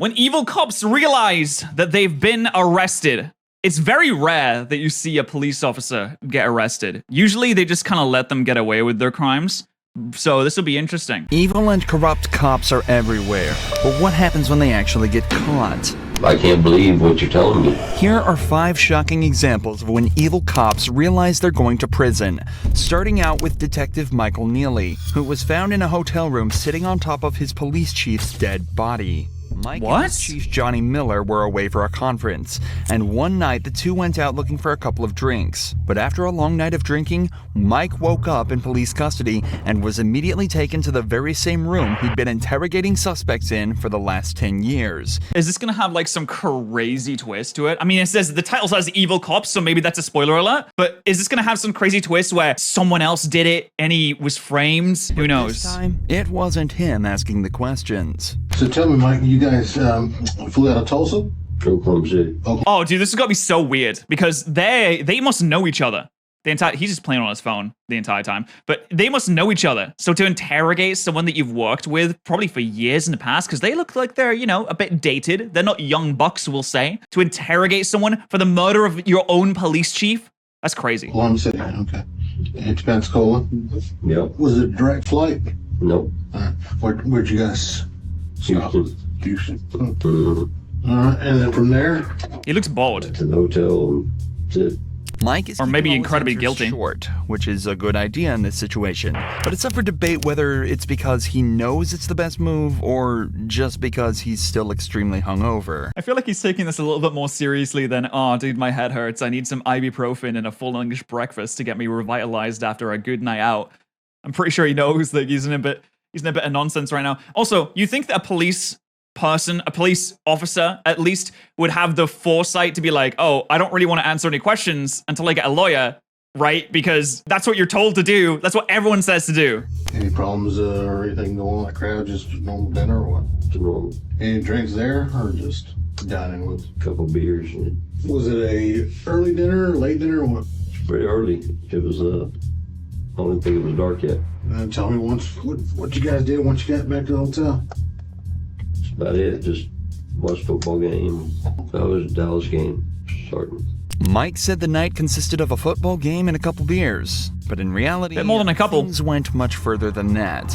When evil cops realize that they've been arrested, it's very rare that you see a police officer get arrested. Usually they just kind of let them get away with their crimes. So this will be interesting. Evil and corrupt cops are everywhere, but what happens when they actually get caught? I can't believe what you're telling me. Here are 5 shocking examples of when evil cops realize they're going to prison. Starting out with Detective Michael Neely, who was found in a hotel room sitting on top of his police chief's dead body. Mike and his chief Johnny Miller were away for a conference, and one night the two went out looking for a couple of drinks. But after a long night of drinking, Mike woke up in police custody and was immediately taken to the very same room he'd been interrogating suspects in for the last 10 years. Is this gonna have like some crazy twist to it? I mean, it says the title says evil cops, so maybe that's a spoiler alert. But is this gonna have some crazy twist where someone else did it and he was framed? Who knows? This time, it wasn't him asking the questions. So tell me, Mike, you guys flew out of Tulsa? Oklahoma City. Oh, dude, this is gonna be so weird because they must know each other. He's just playing on his phone the entire time, but they must know each other. So to interrogate someone that you've worked with probably for years in the past, because they look like they're, you know, a bit dated. They're not young bucks, we'll say. To interrogate someone for the murder of your own police chief, that's crazy. Oklahoma City, okay. And to Pensacola? Yep. Was it a direct flight? Nope. Where'd you guys stop? Houston. And then from there? He looks bored. To the hotel. That's it. Mike is or maybe keeping all his incredibly answers guilty. Short, which is a good idea in this situation. But it's up for debate whether it's because he knows it's the best move or just because he's still extremely hungover. I feel like he's taking this a little bit more seriously than, oh, dude, my head hurts. I need some ibuprofen and a full English breakfast to get me revitalized after a good night out. I'm pretty sure he knows that he's in a bit of nonsense right now. Also, you think that a police officer, at least would have the foresight to be like, oh, I don't really want to answer any questions until I get a lawyer, right? Because that's what you're told to do. That's what everyone says to do. Any problems or anything going on in the crowd? Just normal dinner or what? Just normal. Any drinks there or just dining with? A couple beers. Was it a early dinner, late dinner, or what? Pretty early. It was, I don't think it was dark yet. Tell me what you guys did once you got back to the hotel. That's about it. Just watched football game. That was a Dallas game starting. Mike said the night consisted of a football game and a couple beers, but in reality, bit more than a couple. Things went much further than that.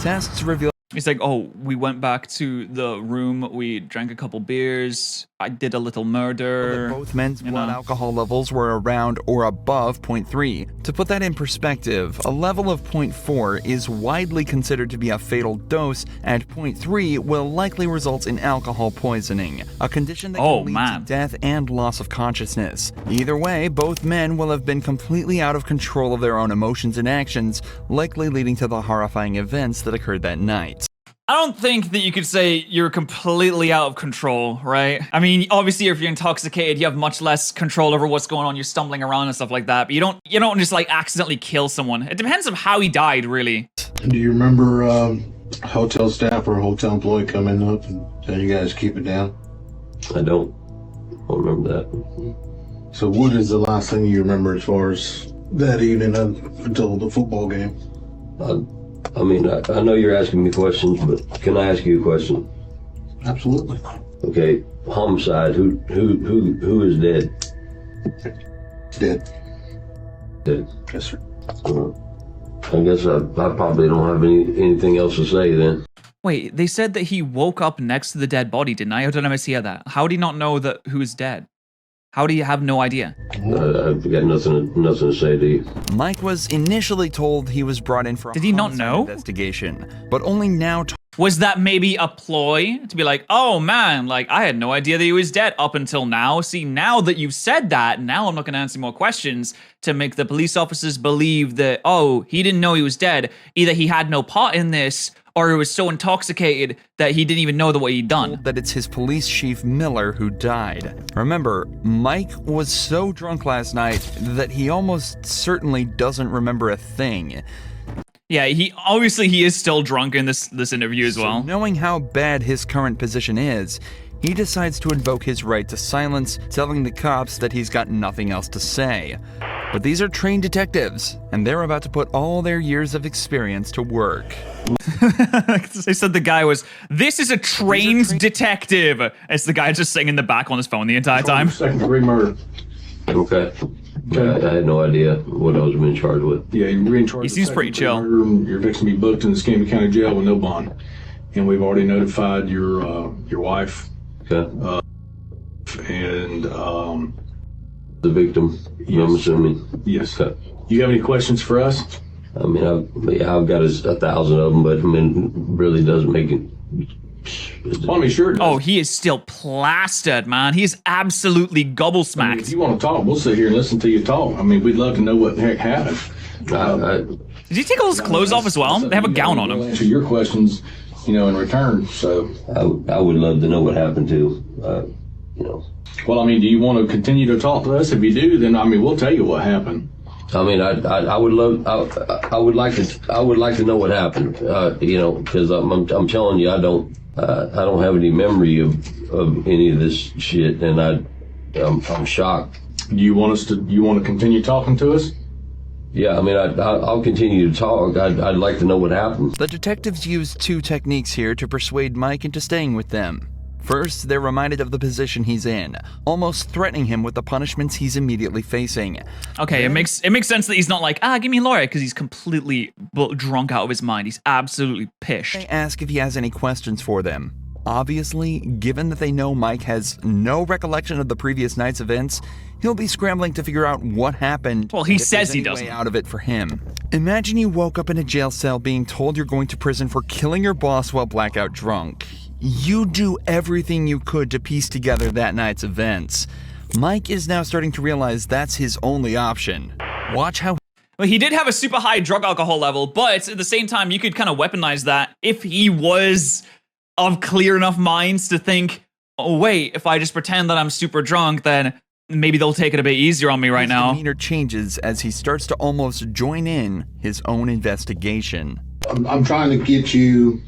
Tests revealed. He's like, oh, we went back to the room, we drank a couple beers, I did a little murder. Both men's blood alcohol levels were around or above 0.3. To put that in perspective, a level of 0.4 is widely considered to be a fatal dose, and 0.3 will likely result in alcohol poisoning, a condition that can lead to death and loss of consciousness. Either way, both men will have been completely out of control of their own emotions and actions, likely leading to the horrifying events that occurred that night. I don't think that you could say you're completely out of control, right? I mean, obviously, if you're intoxicated, you have much less control over what's going on. You're stumbling around and stuff like that, but you don't just like accidentally kill someone. It depends on how he died, really. Do you remember hotel staff or a hotel employee coming up and telling you guys to keep it down? I don't remember that. So what is the last thing you remember as far as that evening until the football game? I mean, I know you're asking me questions, but can I ask you a question? Absolutely. Okay, homicide. Who is dead? Dead. Dead. Yes, sir. I guess I probably don't have anything else to say then. Wait, they said that he woke up next to the dead body, didn't I? Or did I mishear that? How do you not know that who is dead? How do you have no idea? I've got nothing to say to you. Mike was initially told he was brought in for a investigation, but only now. Was that maybe a ploy to be like, oh man, like I had no idea that he was dead up until now. See, now that you've said that, now I'm not going to answer more questions to make the police officers believe that, oh, he didn't know he was dead. Either he had no part in this, or he was so intoxicated that he didn't even know what he'd done. That it's his police chief Miller who died. Remember, Mike was so drunk last night that he almost certainly doesn't remember a thing. Yeah, he is still drunk in this interview as well. Knowing how bad his current position is, he decides to invoke his right to silence, telling the cops that he's got nothing else to say. But these are trained detectives, and they're about to put all their years of experience to work. They said the guy was, "This is a trained detective." It's the guy just sitting in the back on his phone the entire time. Second-degree murder. Okay. I had no idea what I was being charged with. Yeah, you're in charge. He seems pretty chill. You're fixing to be booked in the Escambia County Jail with no bond, and we've already notified your wife Okay. and The victim, I'm assuming. yes. Okay. You have any questions for us? I mean, I've got 1,000 of them, but I mean, really doesn't make it. Well, I mean, sure. Oh, he is still plastered, man. He is absolutely I mean, gobblesmacked. if you want to talk, we'll sit here and listen to you talk. I mean, we'd love to know what the heck happened. Did he take all his clothes off as well? They have a gown on We'll him. answer your questions, in return. So, I would love to know what happened to, well, I mean, do you want to continue to talk to us? If you do, then I mean, we'll tell you what happened. I mean, I would love, I would like to know what happened, because I'm telling you, I don't have any memory of any of this shit, and I'm shocked. Do you want to continue talking to us? Yeah, I mean, I'll continue to talk. I'd like to know what happened. The detectives use two techniques here to persuade Mike into staying with them. First, they're reminded of the position he's in, almost threatening him with the punishments he's immediately facing. Okay, it makes sense that he's not like, give me a lawyer, because he's completely drunk out of his mind. He's absolutely pissed. They ask if he has any questions for them. Obviously, given that they know Mike has no recollection of the previous night's events, he'll be scrambling to figure out what happened. Well, he if says there's he any doesn't. way out of it for him. Imagine you woke up in a jail cell being told you're going to prison for killing your boss while blackout drunk. You do everything you could to piece together that night's events. Mike is now starting to realize that's his only option. Watch how Well, he did have a super high drug alcohol level, but at the same time, you could kind of weaponize that if he was of clear enough minds to think, oh wait, if I just pretend that I'm super drunk, then maybe they'll take it a bit easier on me right his now. demeanor changes as he starts to almost join in his own investigation. I'm trying to get you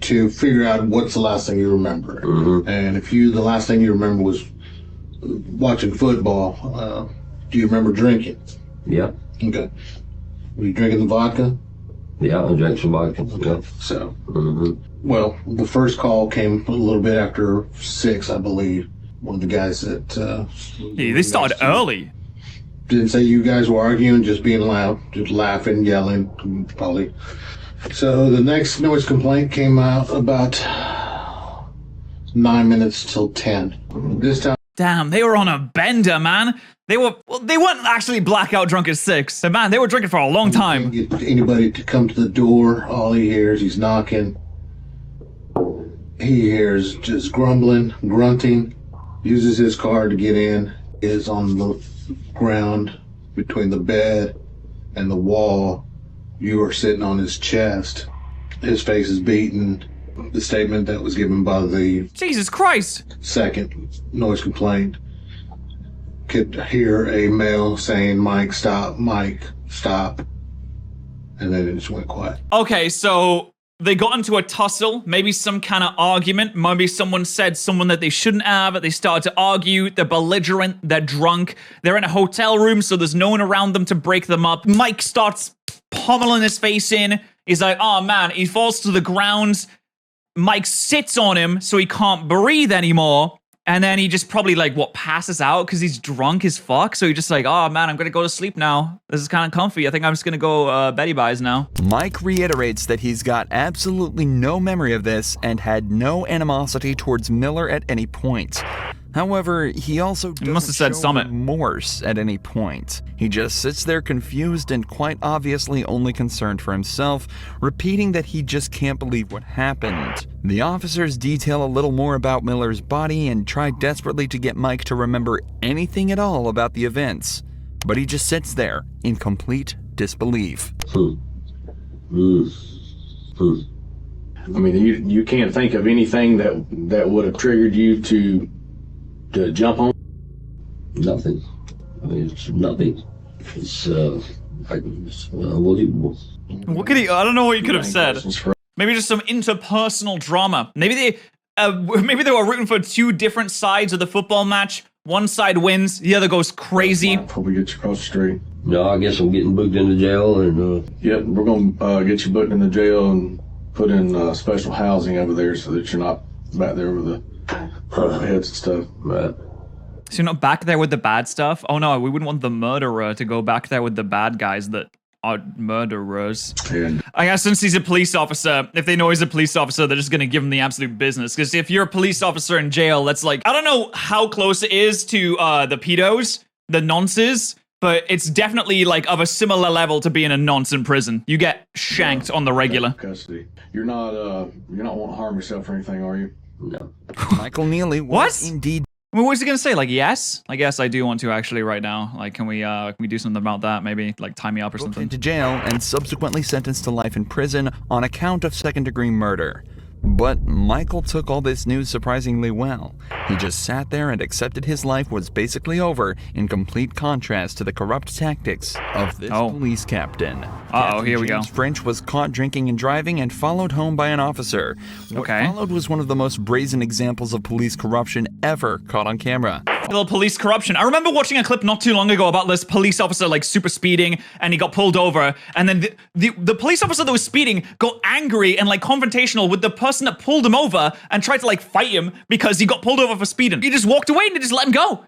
to figure out what's the last thing you remember. Mm-hmm. And if the last thing you remember was watching football, do you remember drinking? Yeah, Okay. Were you drinking the vodka? yeah, I drank some vodka. Yeah. So, Mm-hmm. well, the first call came a little bit after 6, I believe. One of the guys that Yeah, they started early. didn't say you guys were arguing, just being loud, just laughing, yelling, probably. So the next noise complaint came out about 9 minutes till 10. This time, Damn, they were on a bender, man. They weren't actually blackout drunk at 6. But man, they were drinking for a long time. get anybody to come to the door. All he hears, he's knocking. He hears just grumbling, grunting. Uses his car to get in. Is on the ground between the bed and the wall. You are sitting on his chest. His face is beaten. The statement that was given by the Jesus Christ. second noise complaint could hear a male saying, Mike, stop, and then it just went quiet. Okay, so they got into a tussle, maybe some kind of argument. Maybe someone said someone that they shouldn't have. They started to argue. They're belligerent. They're drunk. They're in a hotel room, so there's no one around them to break them up. Mike starts pummeling his face in. He's like, oh man, he falls to the ground. Mike sits on him so he can't breathe anymore. And then he just probably passes out because he's drunk as fuck. So he's just like, oh man, I'm going to go to sleep now. This is kind of comfy. I think I'm just going to go Betty Buys now. Mike reiterates that he's got absolutely no memory of this and had no animosity towards Miller at any point. However, he also doesn't must have said show Summit. remorse at any point. He just sits there confused and quite obviously only concerned for himself, repeating that he just can't believe what happened. The officers detail a little more about Miller's body and try desperately to get Mike to remember anything at all about the events, but he just sits there in complete disbelief. I mean, you can't think of anything that would have triggered you to jump on? Nothing. I mean, it's nothing. It's Unbelievable. What could he? I don't know what he could have said. Maybe just some interpersonal drama. Maybe they were rooting for two different sides of the football match. One side wins, the other goes crazy. Before we get you across the street. No, I guess I'm getting booked into jail and. Yep, we're gonna get you booked in the jail and put in special housing over there so that you're not back there with the heads and stuff. Right. So you're not back there with the bad stuff? Oh no, we wouldn't want the murderer to go back there with the bad guys that are murderers. And I guess since he's a police officer, if they know he's a police officer, they're just gonna give him the absolute business. Because if you're a police officer in jail, that's like, I don't know how close it is to the pedos, the nonces, but it's definitely like of a similar level to being a nonce in prison. You get shanked on the regular. custody. You're not wanting to harm yourself or anything, are you? No. Michael Neely was What? indeed I mean, what was he gonna say? Like, yes? I guess I do want to actually right now. Like, can we do something about that? Maybe like tie me up or booked something. into jail and subsequently sentenced to life in prison on account of second-degree murder. But Michael took all this news surprisingly well. He just sat there and accepted his life was basically over, in complete contrast to the corrupt tactics of this police captain. Captain here we go. James French was caught drinking and driving and followed home by an officer. What Okay. followed was one of the most brazen examples of police corruption ever caught on camera. Little police corruption. I remember watching a clip not too long ago about this police officer like super speeding and he got pulled over, and then the police officer that was speeding got angry and like confrontational with the person that pulled him over and tried to like fight him because he got pulled over for speeding. He just walked away and they just let him go.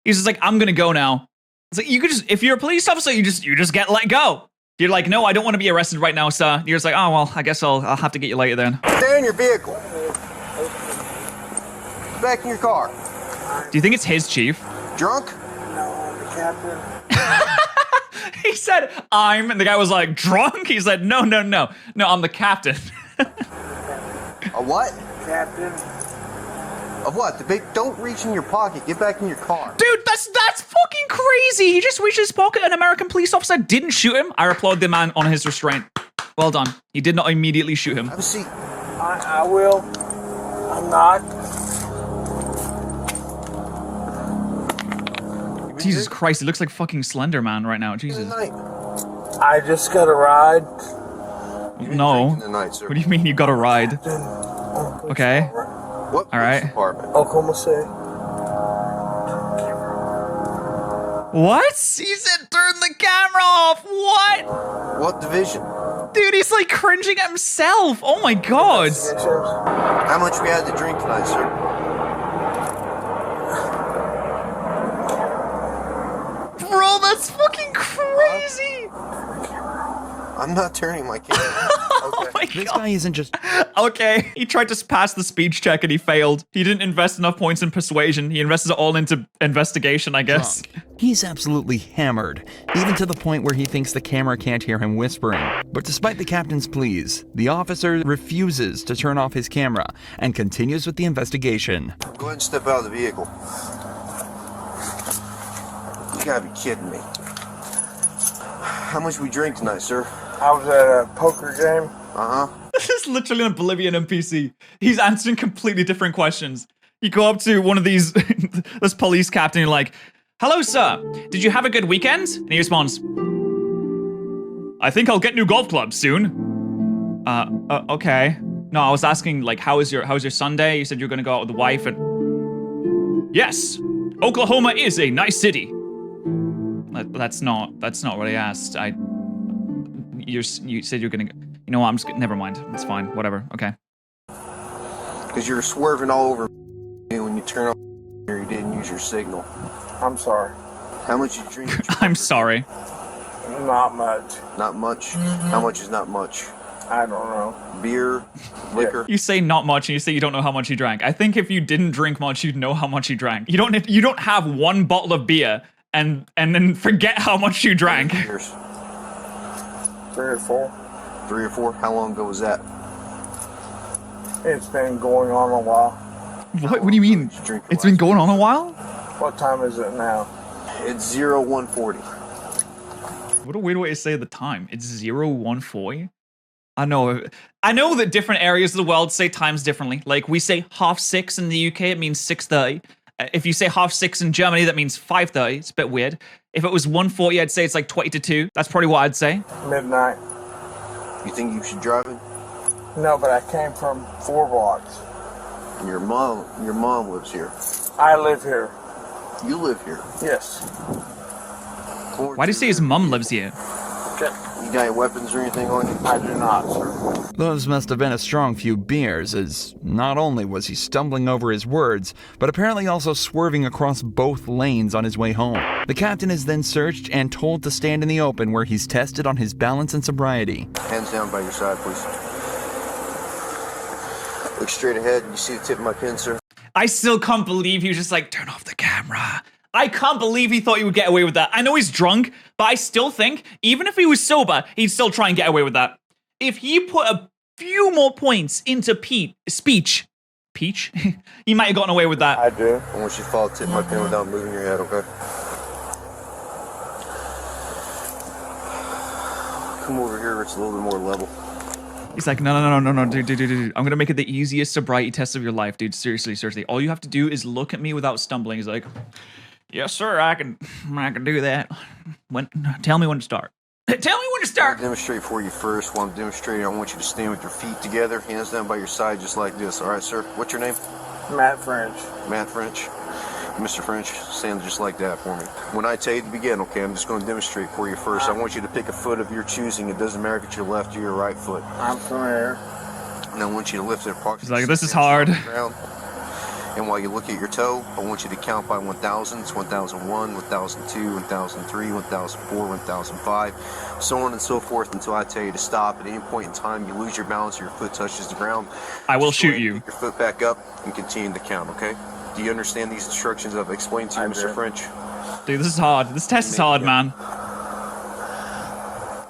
He's just like, I'm gonna go now. It's like, you could just, if you're a police officer, you just get let go. You're like, no, I don't want to be arrested right now, sir. You're just like, oh well, I guess I'll have to get you later then. Stay in your vehicle. Back in your car. Do you think it's his chief? Drunk? No, the captain. He said, I'm, and the guy was like, drunk? He said, no, I'm the captain. A what? Captain. Of what? The big. Don't reach in your pocket. Get back in your car. Dude, that's fucking crazy. He just reached his pocket. An American police officer didn't shoot him. I applaud the man on his restraint. Well done. He did not immediately shoot him. Have a seat. I will. I'm not. Jesus Christ, he looks like fucking Slender Man right now. Jesus. Tonight. I just got a ride. No. Tonight, sir. What do you mean you got a ride? Okay. What? All right. police Department. Oklahoma City. What? He said turn the camera off. What? What division? Dude, he's like cringing at himself. Oh my god. How much we had to drink tonight, sir? Bro, that's fucking crazy. I'm not turning my camera. Oh my This god. guy isn't just Okay, he tried to pass the speech check and he failed. He didn't invest enough points in persuasion. He invested it all into investigation, I guess. drunk. He's absolutely hammered, even to the point where he thinks the camera can't hear him whispering. But despite the captain's pleas, the officer refuses to turn off his camera and continues with the investigation. Go ahead and step out of the vehicle. You gotta be kidding me. How much we drink tonight, sir? I was at a poker game. Uh-huh. This is literally an Oblivion NPC. He's answering completely different questions. You go up to one of these, this police captain, you're like, hello, sir. Did you have a good weekend? And he responds, I think I'll get new golf clubs soon. Okay. No, I was asking, like, how was your Sunday? You said you were gonna go out with the wife and... Yes, Oklahoma is a nice city. That's not what I asked. You said you're gonna... You know what, I'm just... Never mind. It's fine. Whatever. Okay. Because you're swerving all over me when you turn on here. You didn't use your signal. I'm sorry. How much you drink? I'm sorry. Not much. Not much. How much is not much? I don't know. Beer, liquor. You say not much and you say you don't know how much you drank. I think if you didn't drink much, you'd know how much you drank. You don't have one bottle of beer and then forget how much you drank. Beers. 3 or 4. 3 or 4. How long ago was that? It's been going on a while. What do you mean? Did you drink It's been last going on a while? What time is it now? It's 0140. What a weird way to say the time. It's 0140. I know that different areas of the world say times differently. Like we say 6:30 in the UK, it means 6:30. If you say 6:30 in Germany, that means 5:30. It's a bit weird. If it was 1:40, I'd say it's like 20 to 2. That's probably what I'd say. Midnight. You think you should drive it? No, but I came from 4 blocks. Your mom lives here. I live here. You live here. Yes. Why do you say his mum lives here? Okay. You got any weapons or anything on you? I do not, sir. Those must have been a strong few beers, as not only was he stumbling over his words, but apparently also swerving across both lanes on his way home. The captain is then searched and told to stand in the open where he's tested on his balance and sobriety. Hands down by your side, please. Look straight ahead. You see the tip of my pen, sir? I still can't believe he was just like, turn off the camera. I can't believe he thought he would get away with that. I know he's drunk, but I still think, even if he was sober, he'd still try and get away with that. If he put a few more points into speech, Peach, he might have gotten away with that. I do. I want you to follow the tip of my pen without moving your head, okay? Come over here, it's a little bit more level. He's like, no, dude. I'm gonna make it the easiest sobriety test of your life, dude. Seriously. All you have to do is look at me without stumbling. He's like, yes, sir, I can do that. Tell me when to start. Tell me when to start. I'll demonstrate for you first. While I'm demonstrating, I want you to stand with your feet together, hands down by your side, just like this. All right, sir? What's your name? Matt French. Matt French. Mr. French, stand just like that for me. When I tell you to begin, okay, I'm just going to demonstrate for you first. I want you to pick a foot of your choosing. It doesn't matter if it's your left or your right foot. I'm familiar. And I want you to lift it approximately. He's like, this is 6 inches hard. off the ground. And while you look at your toe, I want you to count by 1,000. It's 1,001, 1,002, 1,003, 1,004, 1,005, so on and so forth until I tell you to stop. At any point in time, you lose your balance or your foot touches the ground. I will Just go shoot ahead and you. Pick your foot back up and continue to count, okay? Do you understand these instructions I've explained to you, I Mr. do. French? Dude, this is hard. This test is hard, man.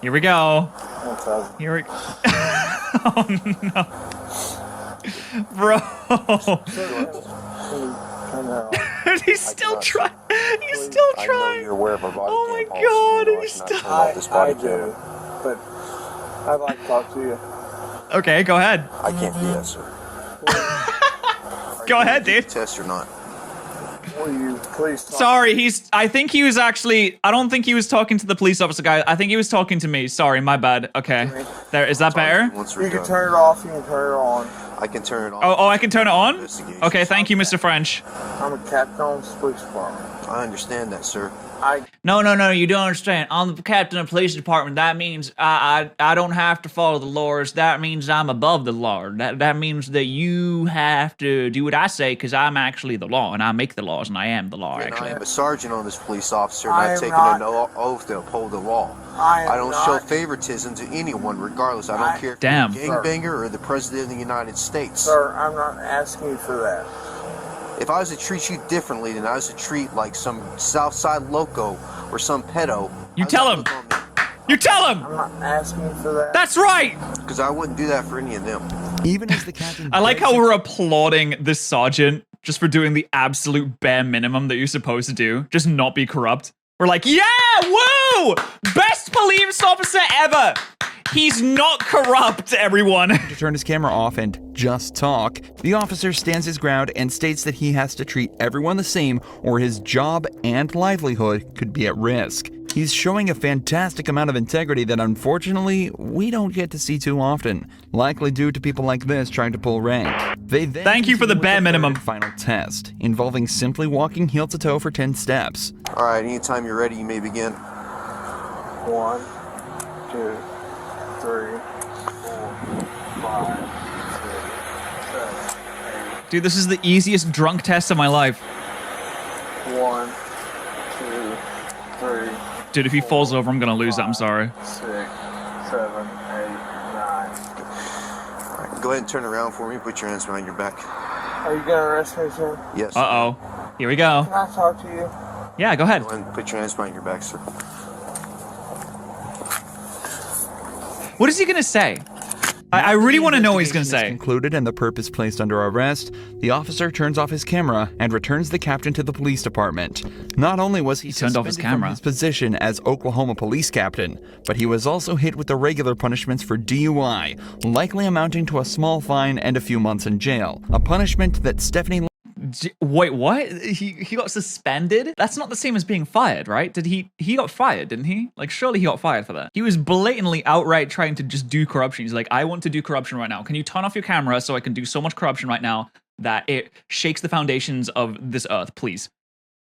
Here we go. 1,000. Here we go. Oh, no. Bro. Turn that off. He's still cannot- trying. He's Please, still I know trying. you're aware of our body Oh my cam policy. God, You know I he's cannot still- turn off this body I cam. do, but I'd like to talk to you. Okay, go ahead. I can't do that, sir. Go ahead, dude. Test or not? Will you please talk? Sorry, I think he was actually, I don't think he was talking to the police officer guy. I think he was talking to me. Sorry, my bad. Okay. There, is that better? Once we're You can done. turn it off, you can turn it on. I can turn it on. Oh, I can turn it on? Investigation. Okay, thank you, Mr. French. I'm a captain on the police department. I understand that, sir. No, you don't understand. I'm the captain of the police department. That means I don't have to follow the laws. That means I'm above the law. That means that you have to do what I say because I'm actually the law and I make the laws and I am the law, And I actually. am a sergeant on this police officer, I not am taking not- an oath to uphold the law. I don't show favoritism to anyone, regardless. I don't care if Damn. you're a gangbanger or the president of the United States. Sir, I'm not asking you for that. If I was to treat you differently than I was to treat like some Southside loco or some pedo, You tell him. You tell him. I'm not asking you for that. That's right. because I wouldn't do that for any of them. Even as the captain I like begs how we're applauding this sergeant just for doing the absolute bare minimum that you're supposed to do. Just not be corrupt. We're like, yeah, woo! Best police officer ever. He's not corrupt, everyone. to turn his camera off and just talk, the officer stands his ground and states that he has to treat everyone the same or his job and livelihood could be at risk. He's showing a fantastic amount of integrity that unfortunately we don't get to see too often, likely due to people like this trying to pull rank. They then Thank you for the continue with bare third minimum. and final test, involving simply walking heel to toe for 10 steps. All right, anytime you're ready, you may begin. 1, 2, 3, 4, 5, 6, 7, Dude, this is the easiest drunk test of my life. 8. 1, 2, 3, Dude, if he falls over, I'm gonna lose it. I'm sorry. 6, 7, 8, 9. All right, go ahead and turn around for me. Put your hands behind your back. Are you gonna arrest me, sir? Yes. Uh-oh. Here we go. Can I talk to you? Yeah, go ahead. Go ahead and put your hands behind your back, sir. What is he gonna say? I really want to know what he's gonna say. Concluded and the purpose placed under arrest, the officer turns off his camera and returns the captain to the police department. Not only was he turned off his suspended from camera. his position as Oklahoma police captain, but he was also hit with the regular punishments for DUI, likely amounting to a small fine and a few months in jail. A punishment that Stephanie Wait, what? He got suspended? That's not the same as being fired, right? Did he got fired, didn't he? Like, surely he got fired for that. He was blatantly outright trying to just do corruption. He's like, I want to do corruption right now. Can you turn off your camera so I can do so much corruption right now that it shakes the foundations of this earth, please?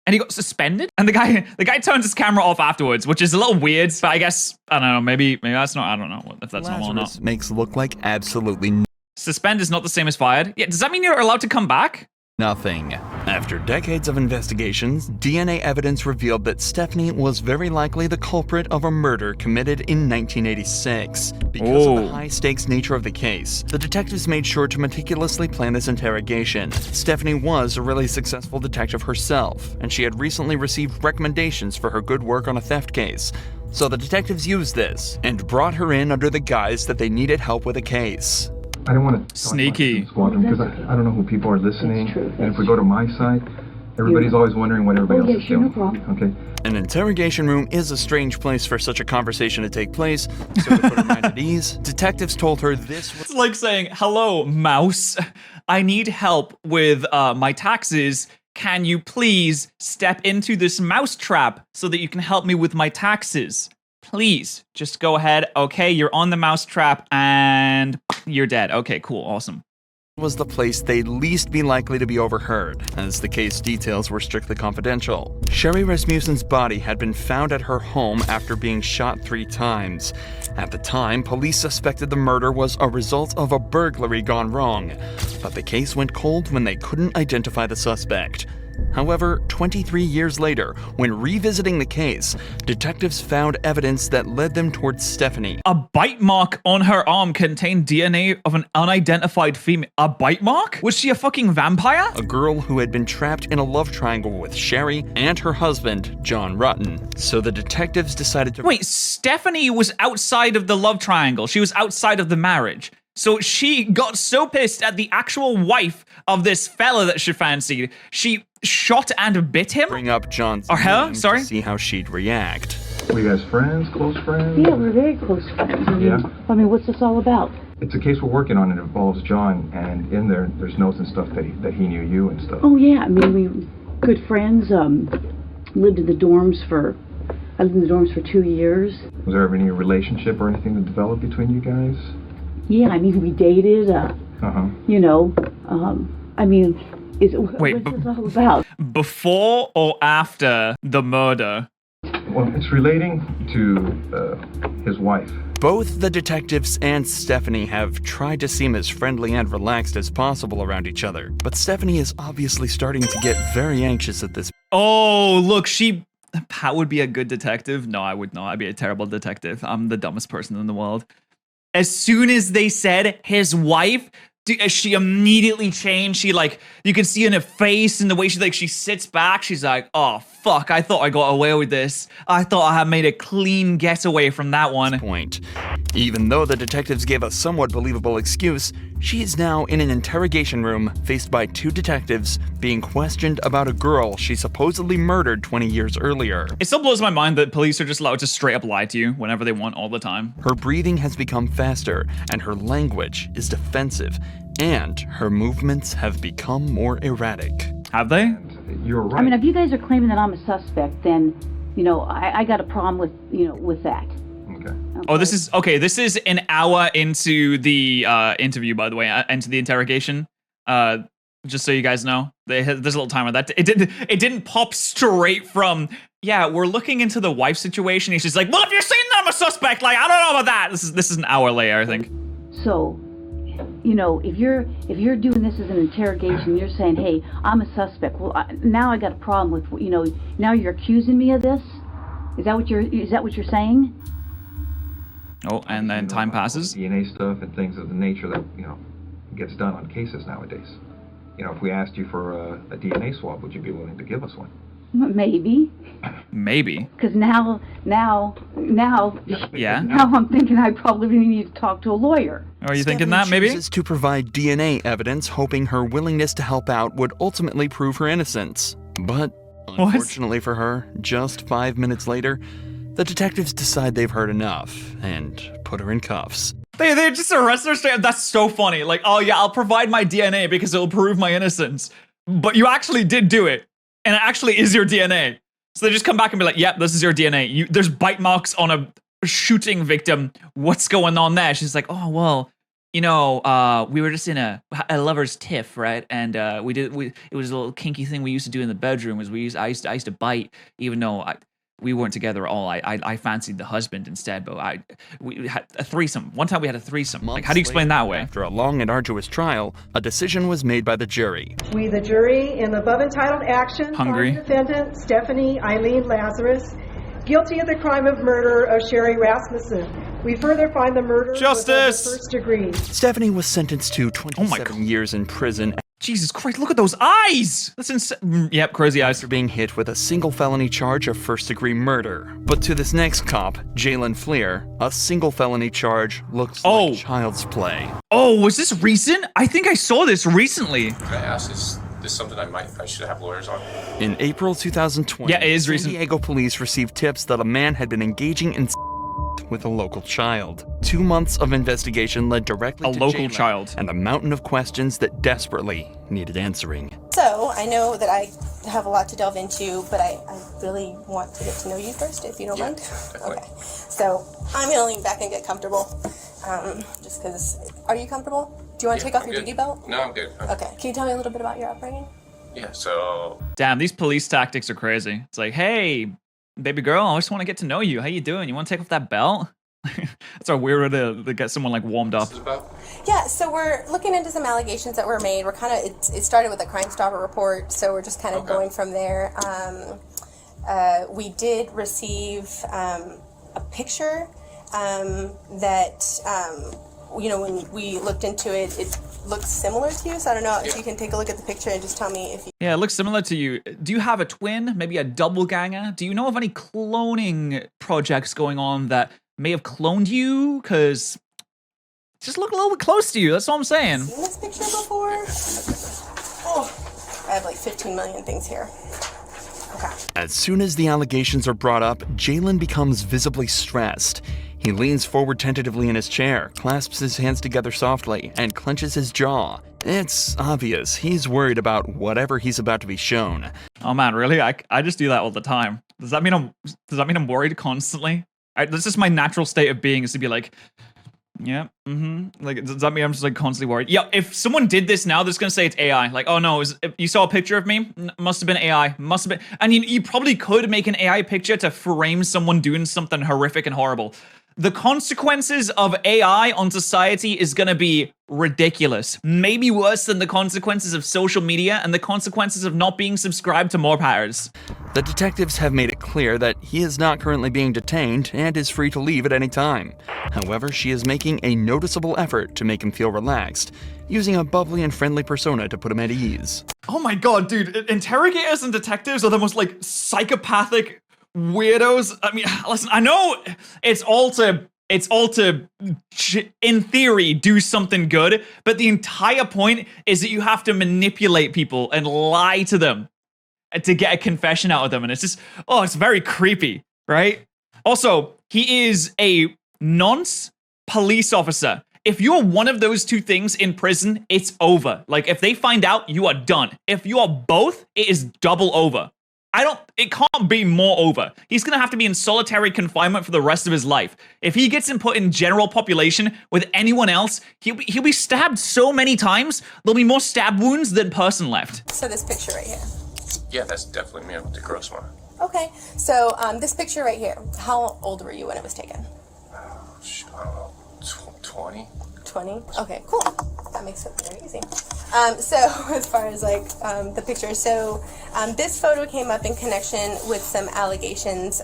And he got suspended? And the guy turns his camera off afterwards, which is a little weird, but I guess, I don't know, maybe that's not, I don't know if that's normal or not. Makes look like absolutely Suspend is not the same as fired? Yeah, does that mean you're allowed to come back? nothing. After decades of investigations, DNA evidence revealed that Stephanie was very likely the culprit of a murder committed in 1986. Because of the high-stakes nature of the case, the detectives made sure to meticulously plan this interrogation. Stephanie was a really successful detective herself, and she had recently received recommendations for her good work on a theft case. So the detectives used this, and brought her in under the guise that they needed help with a case. I don't want to Sneaky. squadron because I don't know who people are listening. And if we go to my side, everybody's always wondering what everybody else is doing. Okay. An interrogation room is a strange place for such a conversation to take place, so to put her mind at ease, detectives told her this was It's like saying, hello, mouse. I need help with my taxes. Can you please step into this mouse trap so that you can help me with my taxes? Please, just go ahead. Okay, you're on the mouse trap and you're dead. Okay, cool, awesome. was the place they'd least be likely to be overheard, as the case details were strictly confidential. Sherry Rasmussen's body had been found at her home after being shot 3 times. At the time, police suspected the murder was a result of a burglary gone wrong, but the case went cold when they couldn't identify the suspect. However, 23 years later, when revisiting the case, detectives found evidence that led them towards Stephanie. A bite mark on her arm contained DNA of an unidentified female. A bite mark? Was she a fucking vampire? A girl who had been trapped in a love triangle with Sherry and her husband, John Rutten. So the detectives decided to— Wait, Stephanie was outside of the love triangle. She was outside of the marriage. So she got so pissed at the actual wife of this fella that she fancied, she shot and bit him? bring up John's Or her? name Sorry? to see how she'd react. Were you guys friends, close friends? Yeah, we're very close friends. I mean, what's this all about? It's a case we're working on. It involves John, and in there's notes and stuff that he knew you and stuff. Oh yeah, I mean, we were good friends. Lived in the dorms for 2 years. Was there ever any relationship or anything that developed between you guys? Yeah, I mean, we dated. You know, I mean, Wait, what's this all about? Before or after the murder? Well, it's relating to his wife. Both the detectives and Stephanie have tried to seem as friendly and relaxed as possible around each other, but Stephanie is obviously starting to get very anxious at this. Oh, look, Pat would be a good detective. No, I would not. I'd be a terrible detective. I'm the dumbest person in the world. As soon as they said his wife, she immediately changed. She you can see in her face and the way she sits back. She's like, oh, fuck, I thought I got away with this. I thought I had made a clean getaway from that one. Point. Even though the detectives gave a somewhat believable excuse, she is now in an interrogation room faced by 2 detectives being questioned about a girl she supposedly murdered 20 years earlier. It still blows my mind that police are just allowed to straight up lie to you whenever they want all the time. Her breathing has become faster, and her language is defensive, and her movements have become more erratic. Have they? You're right. I mean, if you guys are claiming that I'm a suspect, then, I got a problem with that. Okay. Oh, this is an hour into the interview, by the way, into the interrogation. Just so you guys know, there's a little timer. That it didn't pop straight from, yeah, we're looking into the wife situation. He's just like, well, if you're saying that I'm a suspect, I don't know about that. This is an hour later, I think. So, if you're doing this as an interrogation, you're saying, hey, I'm a suspect. Well, now I got a problem with, now you're accusing me of this. Is that what you're saying? Oh, and then time passes. DNA stuff and things of the nature that, gets done on cases nowadays. If we asked you for a DNA swab, would you be willing to give us one? Maybe. Maybe. Because now, Yeah. now I'm thinking I probably need to talk to a lawyer. Are you thinking that, maybe? She chooses to provide DNA evidence, hoping her willingness to help out would ultimately prove her innocence. But, unfortunately for her, just 5 minutes later, the detectives decide they've heard enough and put her in cuffs. They just arrest her straight up. That's so funny. Oh yeah, I'll provide my DNA because it'll prove my innocence. but you actually did do it, and it actually is your DNA. So they just come back and be like, yep, this is your DNA. There's bite marks on a shooting victim. What's going on there? She's like, oh, well, you know, we were just in a lover's tiff, right? And it was a little kinky thing we used to do in the bedroom. I used to bite, even though we weren't together at all. I fancied the husband instead, but we had a threesome. One time we had a threesome. Like, how do you explain that way? After a long and arduous trial, a decision was made by the jury. We, the jury, in the above entitled action, Hungry. find defendant Stephanie Eileen Lazarus guilty of the crime of murder of Sherry Rasmussen. We further find the murder Justice! was of the first degree. Stephanie was sentenced to 27 years in prison Jesus Christ, look at those eyes! That's insane. Yep, crazy eyes. after being hit with a single felony charge of first-degree murder. But to this next cop, Jalen Fleer, a single felony charge looks like child's play. Oh, was this recent? I think I saw this recently. Can I ask, is this something I should have lawyers on? In April 2020, Yeah, it is San recent. Diego police received tips that a man had been engaging in with a local child. 2 months of investigation led directly to local Jalen child. and a mountain of questions that desperately needed answering. So, I know that I have a lot to delve into, but I really want to get to know you first, if you don't mind. Definitely. Okay. So, I'm going to lean back and get comfortable. Just because... Are you comfortable? Do you want to take off your duty belt? No, I'm good. Okay. Can you tell me a little bit about your upbringing? Yeah, so... Damn, these police tactics are crazy. It's like, hey, baby girl, I just want to get to know you. How you doing? You want to take off that belt? That's a weird way to get someone like warmed up. Yeah, so we're looking into some allegations that were made. We're kind of, it started with a Crime Stopper report, so we're just kind of going from there. We did receive a picture that, you know, when we looked into it, it looks similar to you. So I don't know if you can take a look at the picture and just tell me if you... Yeah, it looks similar to you. Do you have a twin? Maybe a doppelganger? Do you know of any cloning projects going on that may have cloned you? Because just look a little bit close to you. That's all I'm saying. Seen this picture before? Oh, I have like 15 million things here. Okay. As soon as the allegations are brought up, Jalen becomes visibly stressed. He leans forward tentatively in his chair, clasps his hands together softly, and clenches his jaw. It's obvious he's worried about whatever he's about to be shown. Oh man, really? I just do that all the time. Does that mean I'm worried constantly? That's just my natural state of being, is to be like, yeah, Like, does that mean I'm just like constantly worried? Yeah, if someone did this now, they're just gonna say it's AI. Like, oh no, if you saw a picture of me? Must have been AI. Must have been. And you probably could make an AI picture to frame someone doing something horrific and horrible. The consequences of AI on society is gonna be ridiculous. Maybe worse than the consequences of social media and the consequences of not being subscribed to more patterns. The detectives have made it clear that he is not currently being detained and is free to leave at any time. However, she is making a noticeable effort to make him feel relaxed, using a bubbly and friendly persona to put him at ease. Oh my god, dude, interrogators and detectives are the most like psychopathic weirdos. I mean, listen, I know it's all to in theory do something good, but the entire point is that you have to manipulate people and lie to them to get a confession out of them, and it's just, oh, it's very creepy, right? Also, he is a nonce police officer. If you're one of those two things in prison, it's over. Like, if they find out, you are done. If you are both, it is double over. It can't be more over. He's gonna have to be in solitary confinement for the rest of his life. If he gets put in general population with anyone else, he'll be stabbed so many times, there'll be more stab wounds than person left. So this picture right here. Yeah, that's definitely me with the gross one. Okay, so this picture right here, how old were you when it was taken? I don't know, 20? 20? Okay, cool. That makes it very easy. So as far as like the picture, so this photo came up in connection with some allegations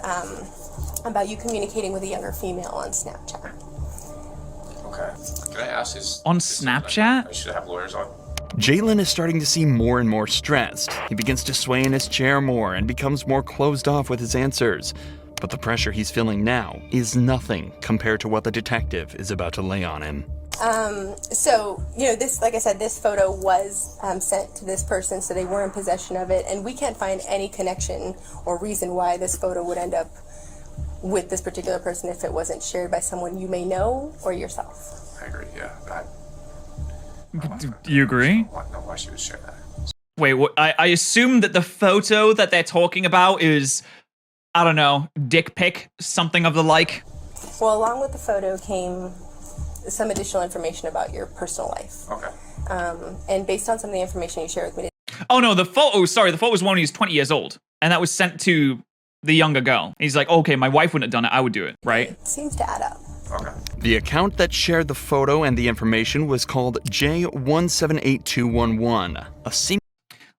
about you communicating with a younger female on Snapchat. Okay. Can I ask on Snapchat? I should have lawyers on. Jalen is starting to seem more and more stressed. He begins to sway in his chair more and becomes more closed off with his answers. But the pressure he's feeling now is nothing compared to what the detective is about to lay on him. So, you know, this, like I said, this photo was sent to this person, so they were in possession of it, and we can't find any connection or reason why this photo would end up with this particular person if it wasn't shared by someone you may know or yourself. I agree, yeah. Do you agree? I don't know why she would share that. Wait, I assume that the photo that they're talking about is, I don't know, dick pic, something of the like. Well, along with the photo came some additional information about your personal life. Okay. And based on some of the information you shared with me. Oh no, the photo was one when he was 20 years old. And that was sent to the younger girl. He's like, okay, my wife wouldn't have done it, I would do it, right? It seems to add up. Okay. The account that shared the photo and the information was called J178211, a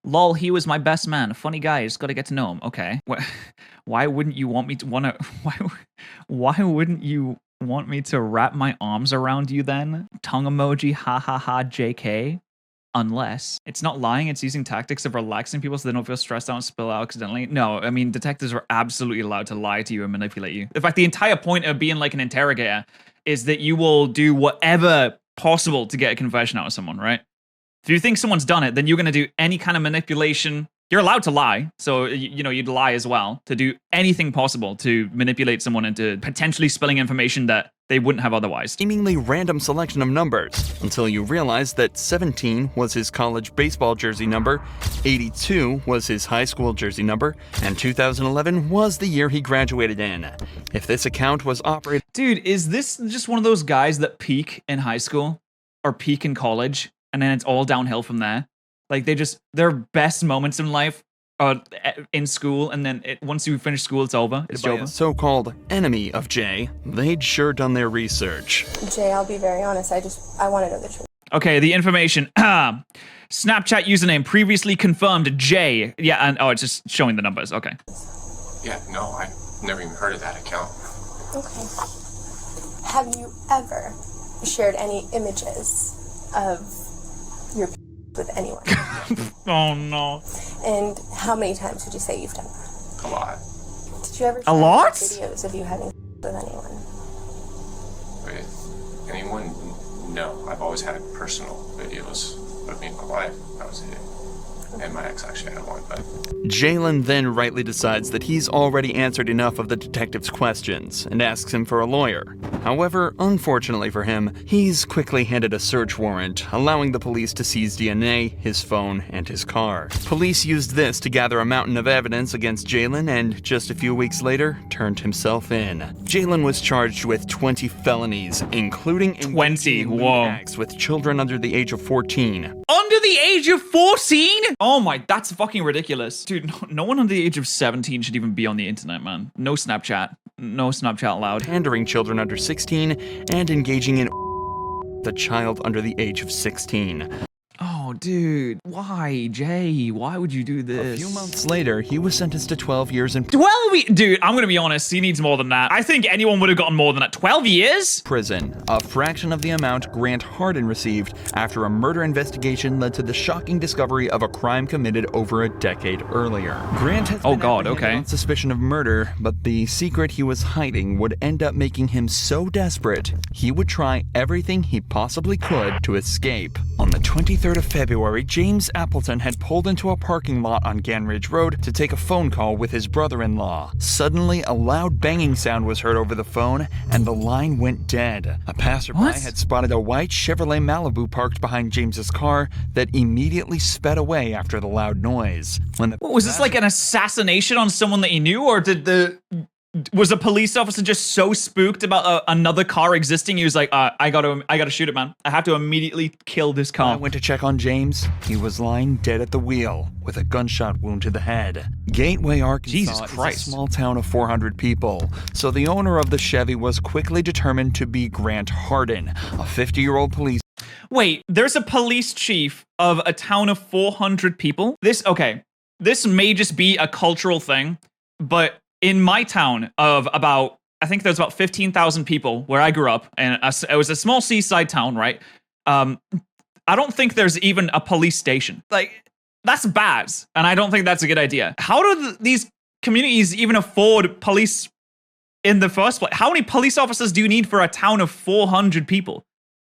Lol, he was my best man. A funny guy. Just gotta get to know him. Okay. Why wouldn't you want me to why wouldn't you want me to wrap my arms around you then? Tongue emoji, ha ha ha, JK. Unless it's not lying, it's using tactics of relaxing people so they don't feel stressed out and spill out accidentally. No, I mean, detectives are absolutely allowed to lie to you and manipulate you. In fact, the entire point of being like an interrogator is that you will do whatever possible to get a confession out of someone, right? If you think someone's done it, then you're going to do any kind of manipulation. You're allowed to lie, so you'd lie as well to do anything possible to manipulate someone into potentially spilling information that they wouldn't have otherwise. Seemingly random selection of numbers, until you realize that 17 was his college baseball jersey number, 82 was his high school jersey number, and 2011 was the year he graduated in. If this account was operated... Dude, is this just one of those guys that peak in high school or peak in college, and then it's all downhill from there? Like their best moments in life are in school, and then once you finish school, it's over. It's over. So-called enemy of Jay, they'd sure done their research. Jay, I'll be very honest. I want to know the truth. Okay, the information. Snapchat username previously confirmed Jay. Yeah, and it's just showing the numbers. Okay. Yeah, no, I never even heard of that account. Okay. Have you ever shared any images of your with anyone? Oh no. And how many times would you say you've done that? A lot. Did you ever a lot? videos of you having with anyone? With anyone? No. I've always had personal videos of me and my wife. That was it. And my ex actually had one, but... Jalen then rightly decides that he's already answered enough of the detective's questions and asks him for a lawyer. However, unfortunately for him, he's quickly handed a search warrant, allowing the police to seize DNA, his phone, and his car. Police used this to gather a mountain of evidence against Jalen and, just a few weeks later, turned himself in. Jalen was charged with 20 felonies, including 20, whoa, acts with children under the age of 14. Under the age of 14? Oh my, that's fucking ridiculous. Dude, no one under the age of 17 should even be on the internet, man. No Snapchat. No Snapchat allowed. Pandering children under 16 and engaging in the child under the age of 16. Oh, dude. Why, Jay? Why would you do this? A few months later, he was sentenced to 12 years in Dude, I'm gonna be honest. He needs more than that. I think anyone would have gotten more than that. 12 years? Prison, a fraction of the amount Grant Hardin received after a murder investigation led to the shocking discovery of a crime committed over a decade earlier. Grant has been apprehended on suspicion of murder, but the secret he was hiding would end up making him so desperate, he would try everything he possibly could to escape. On the 23rd of February, James Appleton had pulled into a parking lot on Ganridge Road to take a phone call with his brother-in-law. Suddenly, a loud banging sound was heard over the phone, and the line went dead. A passerby had spotted a white Chevrolet Malibu parked behind James's car that immediately sped away after the loud noise. What was this, like an assassination on someone that he knew, or was a police officer just so spooked about another car existing, he was like, I gotta shoot it, man. I have to immediately kill this car. When I went to check on James, he was lying dead at the wheel with a gunshot wound to the head. Gateway, Arkansas is a small town of 400 people, so the owner of the Chevy was quickly determined to be Grant Hardin, a 50-year-old police. Wait, there's a police chief of a town of 400 people? This may just be a cultural thing, but in my town of about, I think there's about 15,000 people where I grew up, and it was a small seaside town, right? I don't think there's even a police station. Like, that's bad, and I don't think that's a good idea. How do these communities even afford police in the first place? How many police officers do you need for a town of 400 people?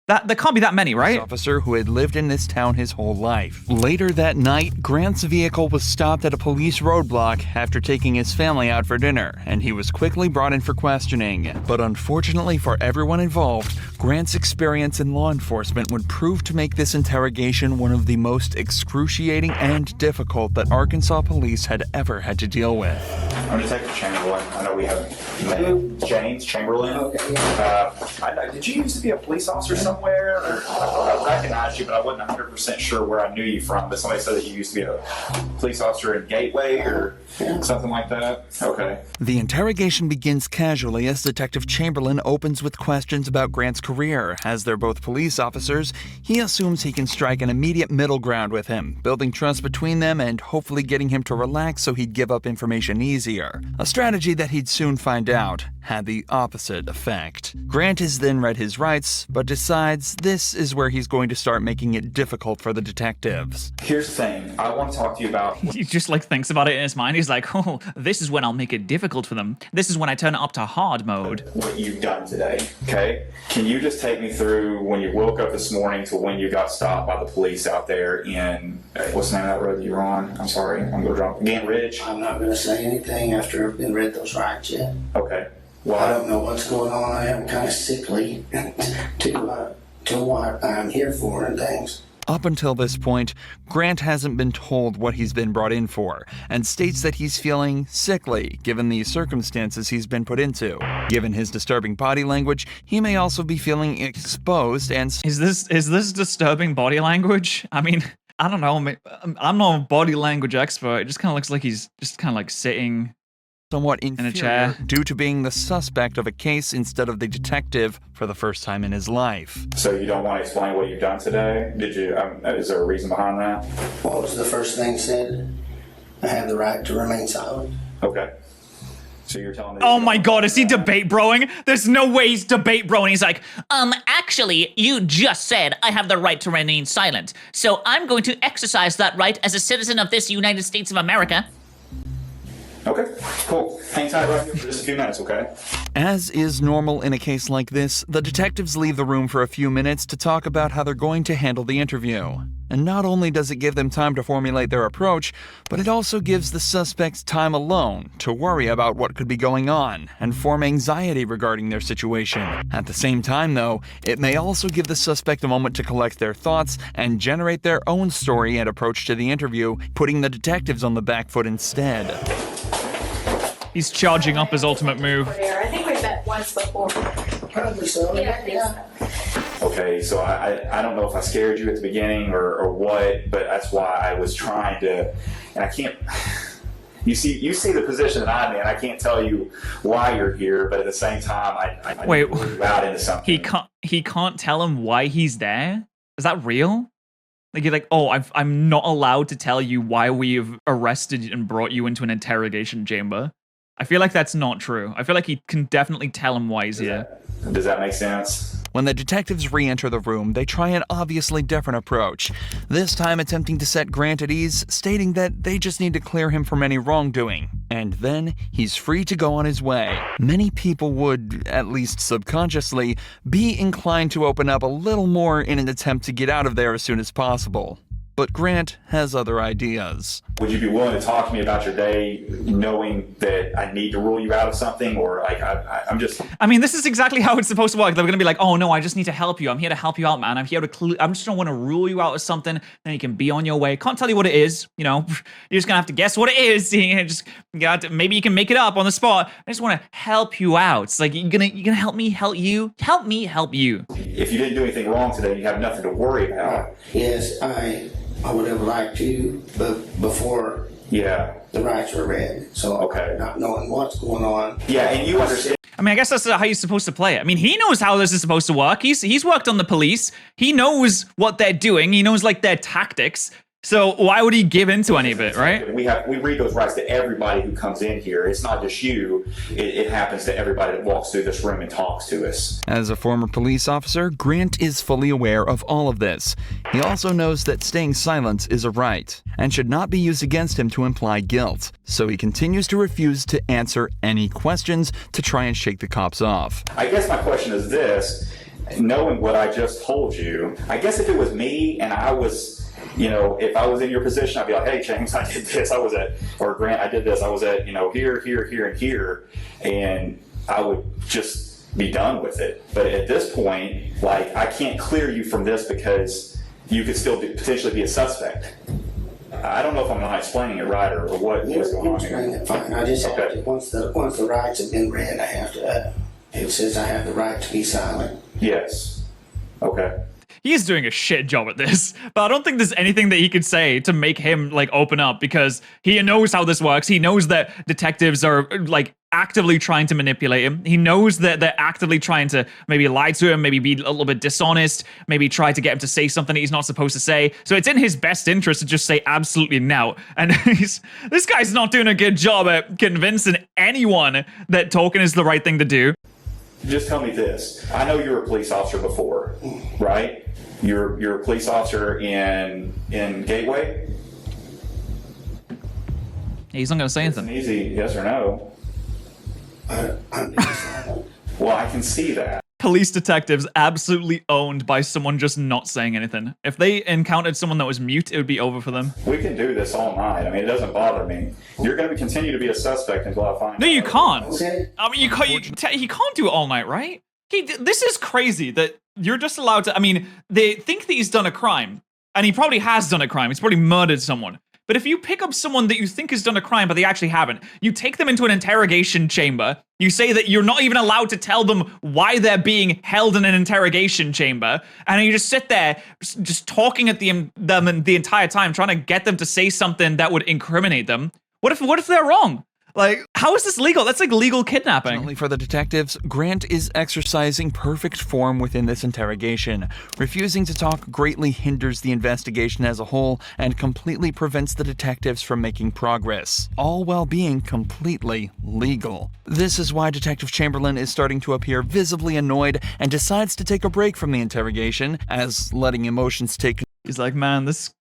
There can't be that many, right? Officer who had lived in this town his whole life. Later that night, Grant's vehicle was stopped at a police roadblock after taking his family out for dinner, and he was quickly brought in for questioning. But unfortunately for everyone involved, Grant's experience in law enforcement would prove to make this interrogation one of the most excruciating and difficult that Arkansas police had ever had to deal with. I'm Detective Chamberlain. I know we have James Chamberlain. Okay. Did you used to be a police officer somewhere? Or I recognized you, but I wasn't 100% sure where I knew you from. But somebody said that you used to be a police officer in Gateway or something like that. Okay. The interrogation begins casually as Detective Chamberlain opens with questions about Grant's career. As they're both police officers, he assumes he can strike an immediate middle ground with him, building trust between them and hopefully getting him to relax so he'd give up information easier. A strategy that he'd soon find out had the opposite effect. Grant has then read his rights, but decides this is where he's going to start making it difficult for the detectives. Here's the thing. I want to talk to you about... He just like thinks about it in his mind. He's like, oh, this is when I'll make it difficult for them. This is when I turn it up to hard mode. What you've done today, okay? Can you just take me through when you woke up this morning to when you got stopped by the police out there in... What's the name of that road that you're on? I'm sorry. I'm going to drop... Gant Ridge? I'm not going to say anything after I've been read those rights yet. Okay. Well, I don't know what's going on. I am kind of sickly to what I'm here for and things. Up until this point, Grant hasn't been told what he's been brought in for, and states that he's feeling sickly given the circumstances he's been put into. Given his disturbing body language, he may also be feeling exposed and... Is this disturbing body language? I mean, I don't know. I'm not a body language expert. It just kind of looks like he's just kind of like sitting... somewhat in a chair due to being the suspect of a case instead of the detective for the first time in his life. So you don't want to explain what you've done today? Did you? Is there a reason behind that? What was the first thing said? I have the right to remain silent. Okay. So you're telling me... Oh my god, is he debate broing? There's no way he's debate broing. He's like, actually, you just said I have the right to remain silent. So I'm going to exercise that right as a citizen of this United States of America. Okay, cool. Hang tight right here for just a few minutes, okay? As is normal in a case like this, the detectives leave the room for a few minutes to talk about how they're going to handle the interview. And not only does it give them time to formulate their approach, but it also gives the suspects time alone to worry about what could be going on and form anxiety regarding their situation. At the same time, though, it may also give the suspect a moment to collect their thoughts and generate their own story and approach to the interview, putting the detectives on the back foot instead. He's charging up his ultimate move. I think we met once before. Probably so. Yeah. Okay, so I don't know if I scared you at the beginning or what, but that's why I was trying to, and I can't, you see the position that I'm in, I can't tell you why you're here, but at the same time, I wait, move out into something. He can't tell him why he's there? Is that real? Like you're like, oh, I'm not allowed to tell you why we've arrested and brought you into an interrogation chamber. I feel like that's not true. I feel like he can definitely tell him why he's here. Does that make sense? When the detectives re-enter the room, they try an obviously different approach, this time attempting to set Grant at ease, stating that they just need to clear him from any wrongdoing, and then he's free to go on his way. Many people would, at least subconsciously, be inclined to open up a little more in an attempt to get out of there as soon as possible. But Grant has other ideas. Would you be willing to talk to me about your day, knowing that I need to rule you out of something, or like I'm just... I mean, this is exactly how it's supposed to work. They're gonna be like, oh no, I just need to help you. I'm here to help you out, man. I'm here to I'm just don't want to rule you out of something. Then you can be on your way. Can't tell you what it is. You know, you're just gonna have to guess what it is. Maybe you can make it up on the spot. I just want to help you out. It's like you're gonna help me help you. Help me help you. If you didn't do anything wrong today, you have nothing to worry about. Yes, I would have liked to, but before the rights were read. So not knowing what's going on. Yeah, and you understand. I mean, I guess that's how you're supposed to play it. I mean, he knows how this is supposed to work. He's worked on the police. He knows what they're doing. He knows like their tactics. So why would he give into any of it, right? We read those rights to everybody who comes in here. It's not just you. It happens to everybody that walks through this room and talks to us. As a former police officer, Grant is fully aware of all of this. He also knows that staying silent is a right and should not be used against him to imply guilt. So he continues to refuse to answer any questions to try and shake the cops off. I guess my question is this. knowing what I just told you, I guess if it was me and I was, if I was in your position, I'd be like, hey, James, I did this. Or Grant, I did this. I was at, here, and here. And I would just be done with it. But at this point, like, I can't clear you from this because you could still potentially be a suspect. I don't know if I'm not explaining it right or what is going on here. It fine. I just have to, once the rights have been read, I have to, it says I have the right to be silent. Yes. Okay. He is doing a shit job at this, but I don't think there's anything that he could say to make him like open up, because he knows how this works. He knows that detectives are like actively trying to manipulate him. He knows that they're actively trying to maybe lie to him, maybe be a little bit dishonest, maybe try to get him to say something that he's not supposed to say. So it's in his best interest to just say absolutely no. And this guy's not doing a good job at convincing anyone that talking is the right thing to do. Just tell me this. I know you were a police officer before, right? You're a police officer in Gateway? He's not going to say anything. It's an easy yes or no. Well, I can see that. Police detectives absolutely owned by someone just not saying anything. If they encountered someone that was mute, it would be over for them. We can do this all night. I mean, it doesn't bother me. You're going to continue to be a suspect until I find. No, you can't. Okay. I mean, he can't do it all night, right? This is crazy that you're just allowed to. I mean, they think that he's done a crime, and he probably has done a crime. He's probably murdered someone. But if you pick up someone that you think has done a crime, but they actually haven't, you take them into an interrogation chamber, you say that you're not even allowed to tell them why they're being held in an interrogation chamber, and you just sit there just talking at them the entire time, trying to get them to say something that would incriminate them. What if they're wrong? Like, how is this legal? That's like legal kidnapping. Fortunately for the detectives, Grant is exercising perfect form within this interrogation. Refusing to talk greatly hinders the investigation as a whole and completely prevents the detectives from making progress, all while being completely legal. This is why Detective Chamberlain is starting to appear visibly annoyed and decides to take a break from the interrogation, as letting emotions take. He's like, man, this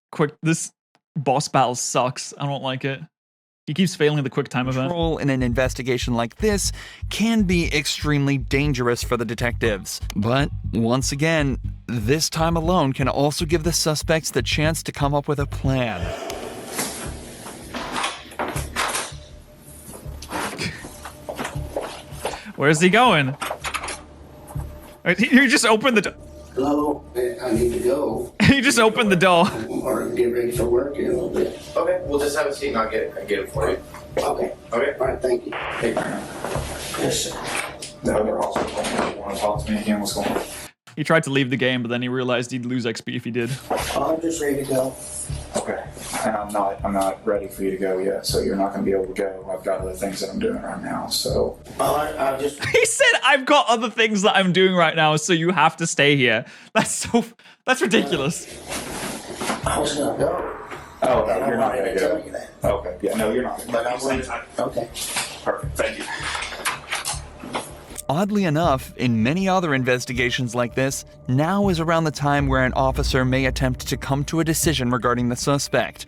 boss battle sucks. I don't like it. He keeps failing the quick time event. Control in an investigation like this can be extremely dangerous for the detectives. But once again, this time alone can also give the suspects the chance to come up with a plan. Where's he going? You just opened the door. Hello, I need to go. You just opened the door. Or get ready for work in a little bit. Okay, we'll just have a seat and I'll get it for you. Okay. Okay. All right, thank you. Hey, Grant. Yes, sir. The other officer told me you want to talk to me again. What's going on? He tried to leave the game, but then he realized he'd lose XP if he did. I'm just ready to go. Okay. And I'm not ready for you to go yet, so you're not going to be able to go. I've got other things that I'm doing right now, so. I just. He said, I've got other things that I'm doing right now, so you have to stay here. That's ridiculous. I was gonna go. Oh, no, you're not going to tell go. you that. Okay. Yeah, no, you're not. But I'm going to. Okay. Perfect. Thank you. Oddly enough, in many other investigations like this, now is around the time where an officer may attempt to come to a decision regarding the suspect.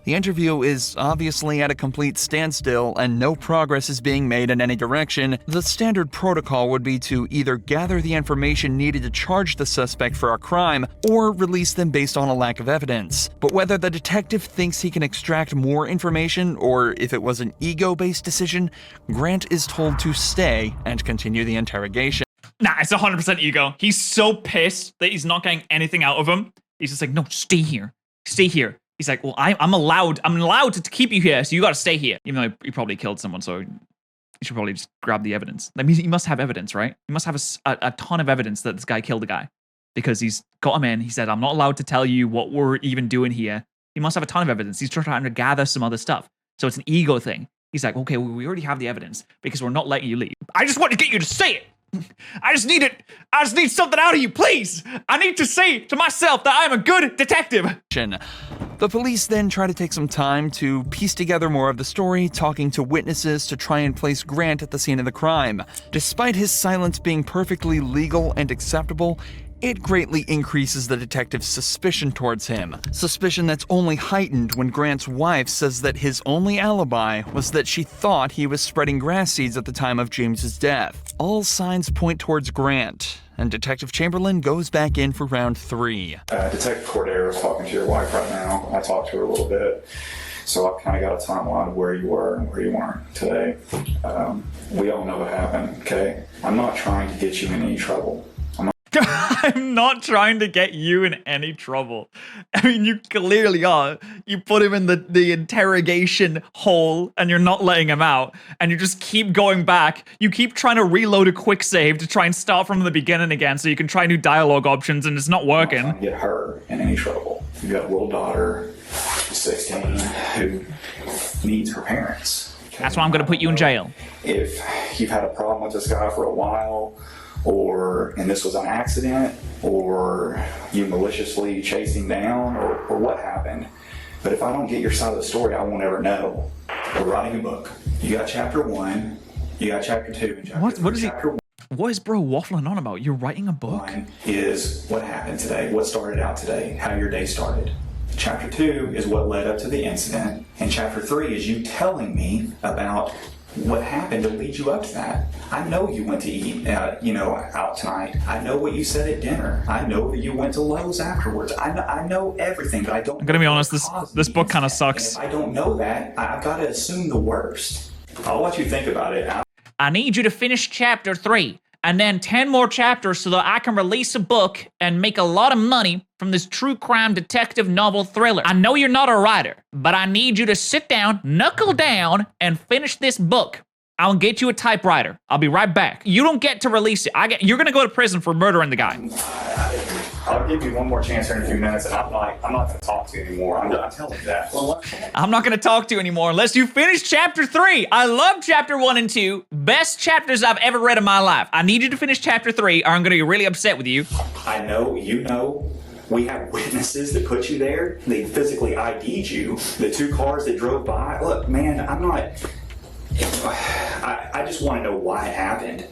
The interview is obviously at a complete standstill and no progress is being made in any direction. The standard protocol would be to either gather the information needed to charge the suspect for a crime or release them based on a lack of evidence. But whether the detective thinks he can extract more information or if it was an ego-based decision, Grant is told to stay and continue the interrogation. Nah, it's 100% ego. He's so pissed that he's not getting anything out of him. He's just like, no, stay here. Stay here. He's like, well, I'm allowed to keep you here, so you gotta stay here. Even though he probably killed someone, so you should probably just grab the evidence. That means he must have evidence, right? He must have a ton of evidence that this guy killed a guy. Because he's got him in. He said, I'm not allowed to tell you what we're even doing here. He must have a ton of evidence. He's trying to gather some other stuff. So it's an ego thing. He's like, okay, well, we already have the evidence because we're not letting you leave. I just want to get you to say it. I just need something out of you, please. I need to say to myself that I'm a good detective. The police then try to take some time to piece together more of the story, talking to witnesses to try and place Grant at the scene of the crime. Despite his silence being perfectly legal and acceptable, it greatly increases the detective's suspicion towards him. Suspicion that's only heightened when Grant's wife says that his only alibi was that she thought he was spreading grass seeds at the time of James's death. All signs point towards Grant, and Detective Chamberlain goes back in for round 3. Detective Cordero is talking to your wife right now. I talked to her a little bit. So I've kind of got a timeline of where you were and where you weren't today. We all know what happened, okay? I'm not trying to get you in any trouble. I'm not trying to get you in any trouble. I mean, you clearly are. You put him in the interrogation hole and you're not letting him out. And you just keep going back. You keep trying to reload a quick save to try and start from the beginning again so you can try new dialogue options and it's not working. I'm not trying to get her in any trouble. You've got a little daughter, who's 16, who needs her parents. Okay? That's why I'm going to put you in jail. If you've had a problem with this guy for a while, and this was an accident, or you maliciously chased him down, or what happened. But if I don't get your side of the story, I won't ever know. We're writing a book. You got chapter 1, you got chapter 2, and chapter 3. What is he? Chapter 1 What is bro waffling on about? You're writing a book? is what happened today, what started out today, how your day started. Chapter 2 is what led up to the incident, and chapter 3 is you telling me about what happened to lead you up to that. I know you went to eat, out tonight. I know what you said at dinner. I know that you went to Lowe's afterwards. I know everything, but I don't. I'm gonna be honest. This book kind of sucks. And if I don't know that, I've got to assume the worst. I'll let you think about it. I need you to finish chapter 3 and then 10 more chapters so that I can release a book and make a lot of money from this true crime detective novel thriller. I know you're not a writer, but I need you to sit down, knuckle down, and finish this book. I'll get you a typewriter. I'll be right back. You don't get to release it. You're gonna go to prison for murdering the guy. I'll give you one more chance here in a few minutes, and I'm not going to talk to you anymore. I'm telling you that. I'm not gonna talk to you anymore unless you finish chapter 3. I love chapter 1 and 2. Best chapters I've ever read in my life. I need you to finish chapter 3 or I'm gonna be really upset with you. I know, you know. We have witnesses that put you there. They physically ID'd you. The 2 cars that drove by. Look, man, I'm not... I just want to know why it happened.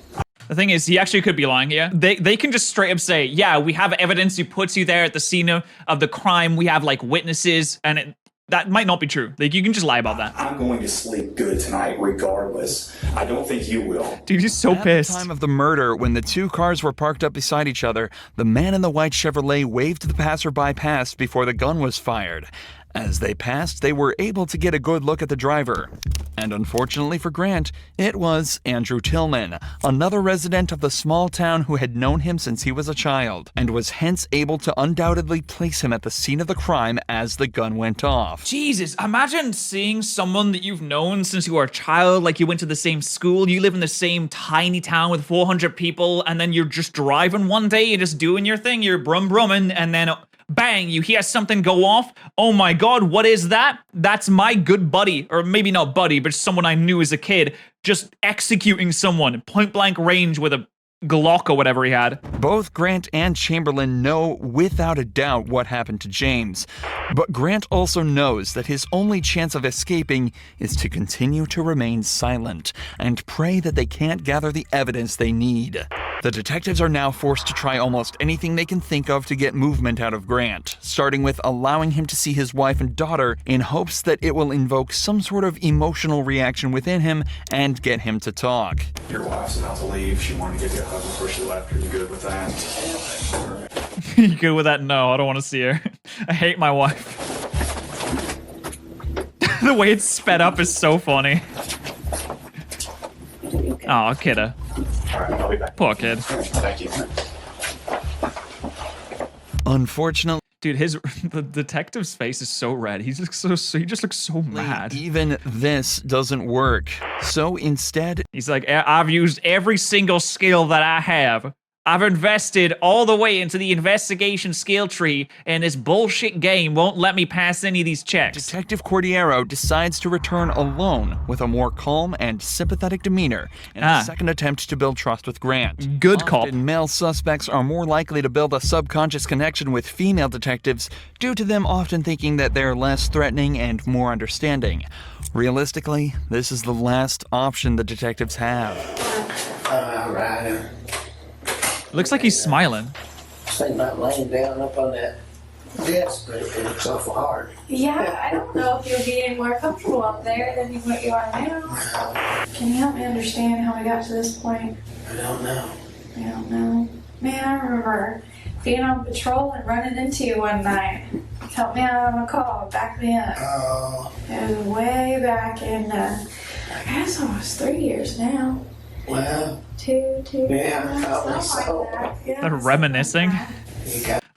The thing is, he actually could be lying here. They can just straight up say, yeah, we have evidence who puts you there at the scene of the crime. We have like witnesses, and that might not be true. Like, you can just lie about that. I'm going to sleep good tonight regardless. I don't think you will. Dude, he's so pissed. At the time of the murder, when the 2 cars were parked up beside each other, the man in the white Chevrolet waved the passerby past before the gun was fired. As they passed, they were able to get a good look at the driver. And unfortunately for Grant, it was Andrew Tillman, another resident of the small town who had known him since he was a child, and was hence able to undoubtedly place him at the scene of the crime as the gun went off. Jesus, imagine seeing someone that you've known since you were a child, like you went to the same school, you live in the same tiny town with 400 people, and then you're just driving one day, you're just doing your thing, you're brumming, and then... bang, you hear something go off. Oh my God, what is that? That's my good buddy, or maybe not buddy, but someone I knew as a kid, just executing someone point blank range with a Glock or whatever he had. Both Grant and Chamberlain know without a doubt what happened to James, but Grant also knows that his only chance of escaping is to continue to remain silent and pray that they can't gather the evidence they need. The detectives are now forced to try almost anything they can think of to get movement out of Grant, starting with allowing him to see his wife and daughter in hopes that it will invoke some sort of emotional reaction within him and get him to talk. Your wife's about to leave. She wanted to give you a hug before she left. Are you good with that? You good with that? No, I don't want to see her. I hate my wife. The way it's sped up is so funny. Oh, kiddo. Alright, I'll be back. Poor kid. Thank you. Unfortunately, dude, the detective's face is so red. He just looks so mad. Even this doesn't work. So instead, he's like, I've used every single skill that I have. I've invested all the way into the investigation skill tree, and this bullshit game won't let me pass any of these checks. Detective Cordero decides to return alone with a more calm and sympathetic demeanor in a second attempt to build trust with Grant. Good call. Male suspects are more likely to build a subconscious connection with female detectives due to them often thinking that they're less threatening and more understanding. Realistically, this is the last option the detectives have. Right. Looks like he's smiling. Think about laying down up on that desk, but it looks awful hard. Yeah, I don't know if you'll be any more comfortable up there than what you are now. Can you help me understand how we got to this point? I don't know. I don't know. Man, I remember being on patrol and running into you one night. Helped me out on a call back then. Oh. It was way back in, I guess almost 3 years now. Well. Two. Yeah, probably so. They're reminiscing.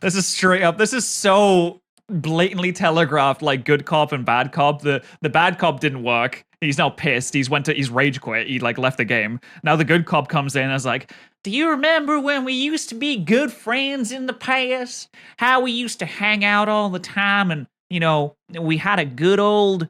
This is straight up. This is so blatantly telegraphed, like good cop and bad cop. The bad cop didn't work. He's now pissed. He's rage quit. He like left the game. Now the good cop comes in and is like, do you remember when we used to be good friends in the past? How we used to hang out all the time and, you know, we had a good old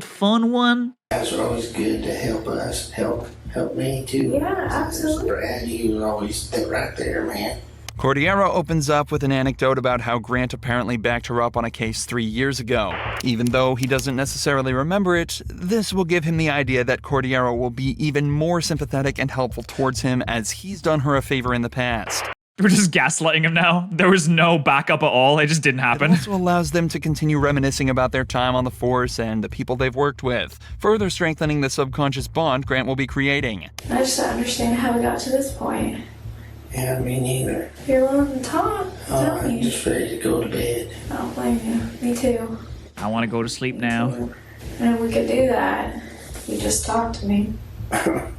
fun one? Guys were always good to help us, help me too. Yeah, absolutely. Brad, you were always right there, man. Cordero opens up with an anecdote about how Grant apparently backed her up on a case 3 years ago. Even though he doesn't necessarily remember it, this will give him the idea that Cordero will be even more sympathetic and helpful towards him as he's done her a favor in the past. We're just gaslighting him now. There was no backup at all. It just didn't happen. It also allows them to continue reminiscing about their time on the force and the people they've worked with, further strengthening the subconscious bond Grant will be creating. I just don't understand how we got to this point. Yeah, me neither. You're willing to talk? Tell I'm me. just ready to go to bed. I don't blame you. Me too. I want to go to sleep now. And if we could do that, you just talk to me.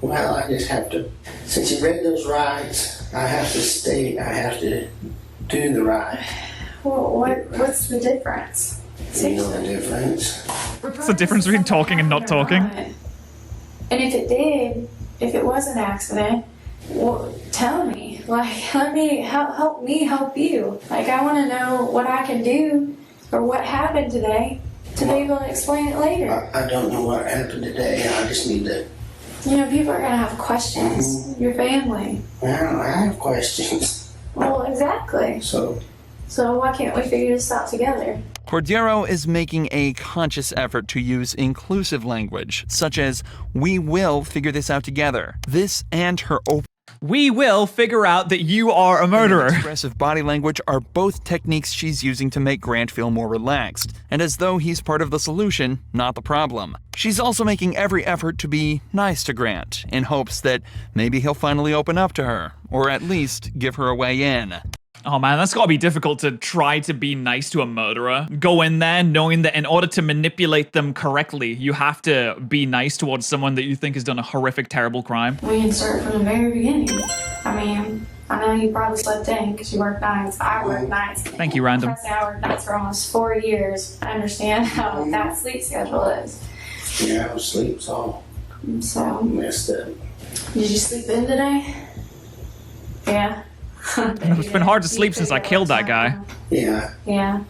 Well, I just have to, since you read those rights, I have to do the right. Well, what's the difference? You know the difference. What's the difference between talking and not talking? And if it was an accident, well, tell me. Like, let me help me help you. Like, I want to know what I can do or what happened today to be able to explain it later. I don't know what happened today. I just need to. You know, people are going to have questions. Your family. Well, I have questions. Well, exactly. So why can't we figure this out together? Cordero is making a conscious effort to use inclusive language, such as, we will figure this out together. This and her open We will figure out that you are a murderer. expressive body language are both techniques she's using to make Grant feel more relaxed, and as though he's part of the solution, not the problem. She's also making every effort to be nice to Grant, in hopes that maybe he'll finally open up to her, or at least give her a way in. Oh man, that's gotta be difficult to try to be nice to a murderer. Go in there knowing that in order to manipulate them correctly, you have to be nice towards someone that you think has done a horrific, terrible crime. We can start from the very beginning. I mean, I know you probably slept in because you work nights. I work nights. Thank you, Random. Trust me, I worked nights for almost 4 years. I understand how that sleep schedule is. yeah, sleep's all So, messed up. did you sleep in today? Yeah. It's been hard to sleep since I killed that guy. Yeah. Yeah.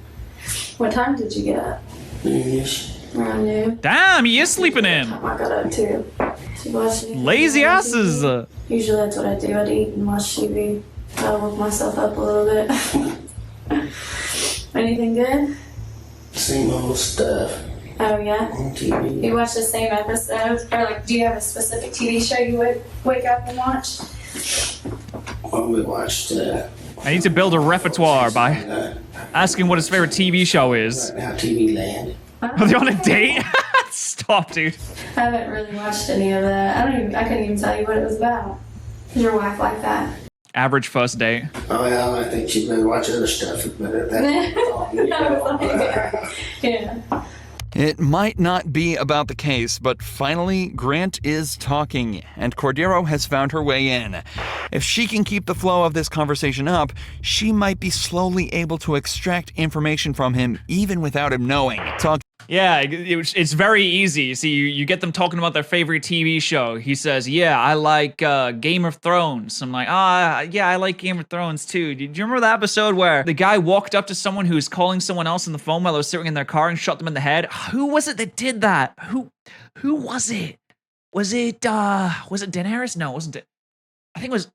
What time did you get up? Noonish. Around noon. Damn, he is sleeping in. I got up too. To watch TV. Lazy asses. Usually that's what I do. I'd eat and watch TV. I'll wake myself up a little bit. Anything good? Same old stuff Oh yeah. on TV. You watch the same episodes, or like, do you have a specific TV show you would wake up and watch? Well, we watched. I need to build a repertoire by asking what his favorite TV show is. Now TV Land. Are they on a date? Stop, dude. I haven't really watched any of that. I couldn't even tell you what it was about. Is your wife like that? Average first date. Oh well, I think she'd better watch other stuff. But Yeah. It might not be about the case, but finally, Grant is talking, and Cordero has found her way in. If she can keep the flow of this conversation up, she might be slowly able to extract information from him even without him knowing. Yeah, it's very easy. See, you get them talking about their favorite TV show. He says, yeah, I like Game of Thrones. I'm like, yeah, I like Game of Thrones too. Do you remember the episode where the guy walked up to someone who was calling someone else on the phone while they were sitting in their car and shot them in the head? Who was it that did that? Who was it? Was it Daenerys? No, it wasn't it. I think it was,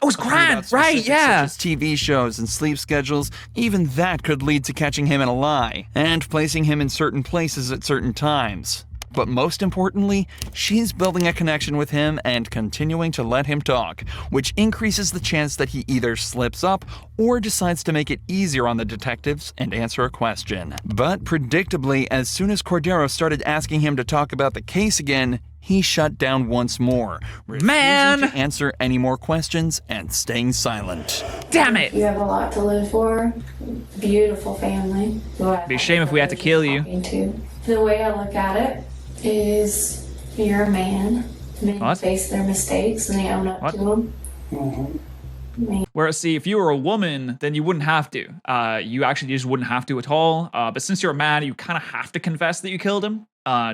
it was Grant, right? Yeah. Such as TV shows and sleep schedules, even that could lead to catching him in a lie, and placing him in certain places at certain times. But most importantly, she's building a connection with him and continuing to let him talk, which increases the chance that he either slips up or decides to make it easier on the detectives and answer a question. But predictably, as soon as Cordero started asking him to talk about the case again, he shut down once more, refusing to answer any more questions and staying silent. Damn it! You have a lot to live for. Beautiful family. It'd be a shame if we had to kill you. The way I look at it is you're a man. Men face their mistakes and they own up to them. Whereas, see, if you were a woman, then you wouldn't have to. You actually just wouldn't have to at all. But since you're a man, you kind of have to confess that you killed him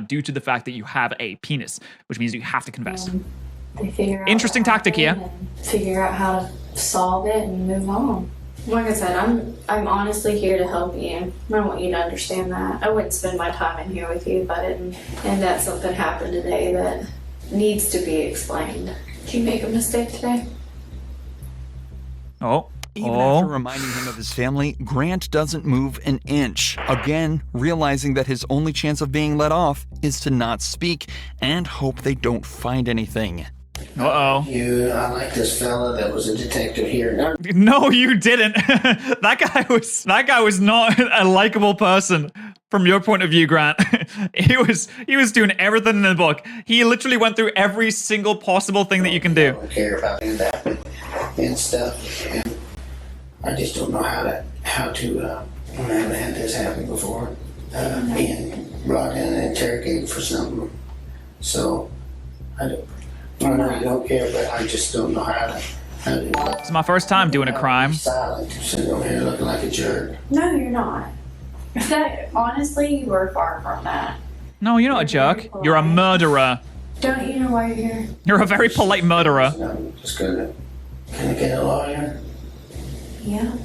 due to the fact that you have a penis, which means you have to confess. They figure out Interesting tactic here. Figure out how to solve it and move on. Like I said, I'm honestly here to help you. I want you to understand that. I wouldn't spend my time in here with you if I didn't. And that something happened today that needs to be explained. Did you make a mistake today? Even after reminding him of his family, Grant doesn't move an inch. Again, realizing that his only chance of being let off is to not speak and hope they don't find anything. Uh-oh. I like this fella that was a detective here. No, you didn't. That guy was not a likable person from your point of view, Grant. He was doing everything in the book. He literally went through every single possible thing that you can do. I don't care about that and stuff. And I just don't know how to I haven't had this happen before. Being brought in and interrogated for something. So I really don't care, but I just don't know how to do it. It's my first time doing a crime. Silent, sitting over here looking like a jerk. No, you're not. Honestly, you were far from that. No, you're not a jerk. You're a murderer. Don't you know why you're here? You're a very polite murderer. I'm just gonna, can I get a lawyer? Yeah,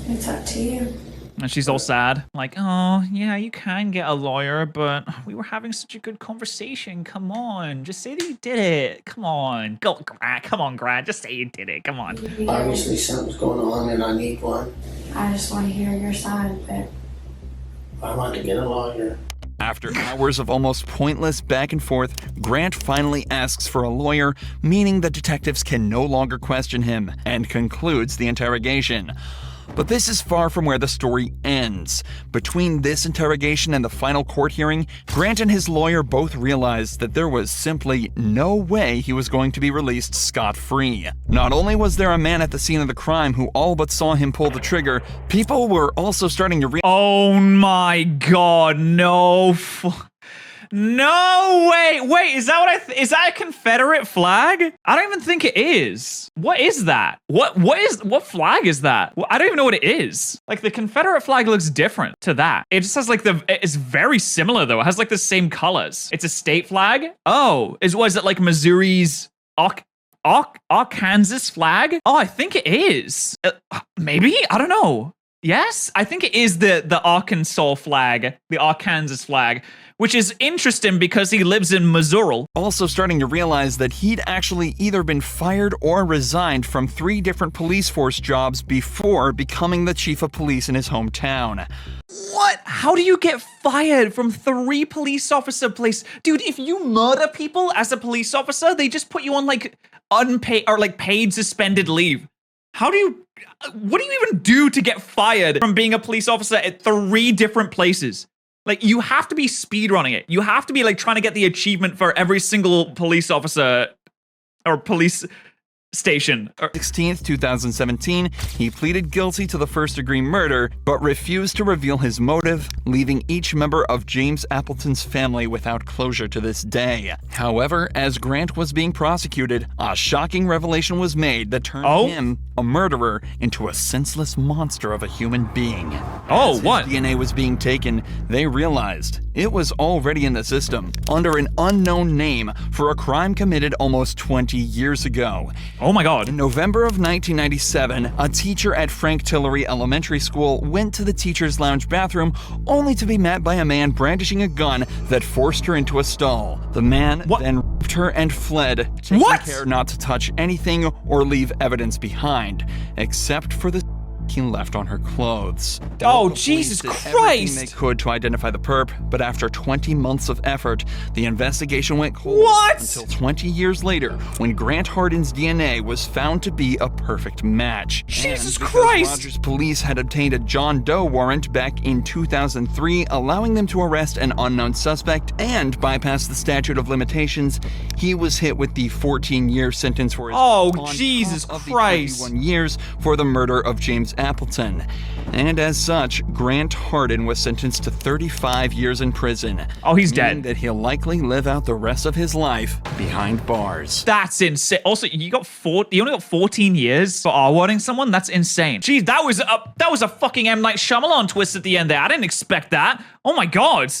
it's up to you. And she's all sad. Like, oh, yeah, you can get a lawyer, but we were having such a good conversation. Come on, just say that you did it. Come on. Go, Grant. Come on, Grant. Just say you did it. Come on. Obviously something's going on and I need one. I just want to hear your side of it. I want to get a lawyer. After hours of almost pointless back and forth, Grant finally asks for a lawyer, meaning the detectives can no longer question him, and concludes the interrogation. But this is far from where the story ends. Between this interrogation and the final court hearing, Grant and his lawyer both realized that there was simply no way he was going to be released scot-free. Not only was there a man at the scene of the crime who all but saw him pull the trigger, people were also starting to Oh my god, no. No way! Wait, is that is that a Confederate flag? I don't even think it is. What is that? What flag is that? I don't even know what it is. Like the Confederate flag looks different to that. It just has like it's very similar though. It has like the same colors. It's a state flag. Oh, was it like Missouri's Arkansas flag? Oh, I think it is. Maybe? I don't know. Yes, I think it is the Arkansas flag, the Arkansas flag, which is interesting because he lives in Missouri. Also starting to realize that he'd actually either been fired or resigned from 3 different police force jobs before becoming the chief of police in his hometown. What? How do you get fired from 3 police officer places? Dude, if you murder people as a police officer, they just put you on like unpaid or like paid suspended leave. What do you even do to get fired from being a police officer at 3 different places? Like, you have to be speedrunning it. You have to be like trying to get the achievement for every single police officer or police station. 16th, 2017, he pleaded guilty to the first-degree murder, but refused to reveal his motive, leaving each member of James Appleton's family without closure to this day. However, as Grant was being prosecuted, a shocking revelation was made that turned him, a murderer, into a senseless monster of a human being. Oh, as what? His DNA was being taken, they realized it was already in the system, under an unknown name, for a crime committed almost 20 years ago. Oh my god. In November of 1997, a teacher at Frank Tillery Elementary School went to the teacher's lounge bathroom only to be met by a man brandishing a gun that forced her into a stall. The man then raped her and fled, taking care not to touch anything or leave evidence behind, except for the he left on her clothes. The Oh, local Jesus police did everything they Christ! could to identify the perp, but after 20 months of effort, the investigation went cold. What? Until 20 years later, when Grant Hardin's DNA was found to be a perfect match. Jesus And because Christ! Rogers police had obtained a John Doe warrant back in 2003, allowing them to arrest an unknown suspect and bypass the statute of limitations, he was hit with the 14-year sentence for his on Jesus top of the Christ. 21 years for the murder of James Appleton. And as such, Grant Hardin was sentenced to 35 years in prison. Oh, he's meaning dead. that he'll likely live out the rest of his life behind bars. That's insane. Also, you only got 14 years for R-wording someone? That's insane. Geez, that was a fucking M. Night Shyamalan twist at the end there. I didn't expect that. Oh my god.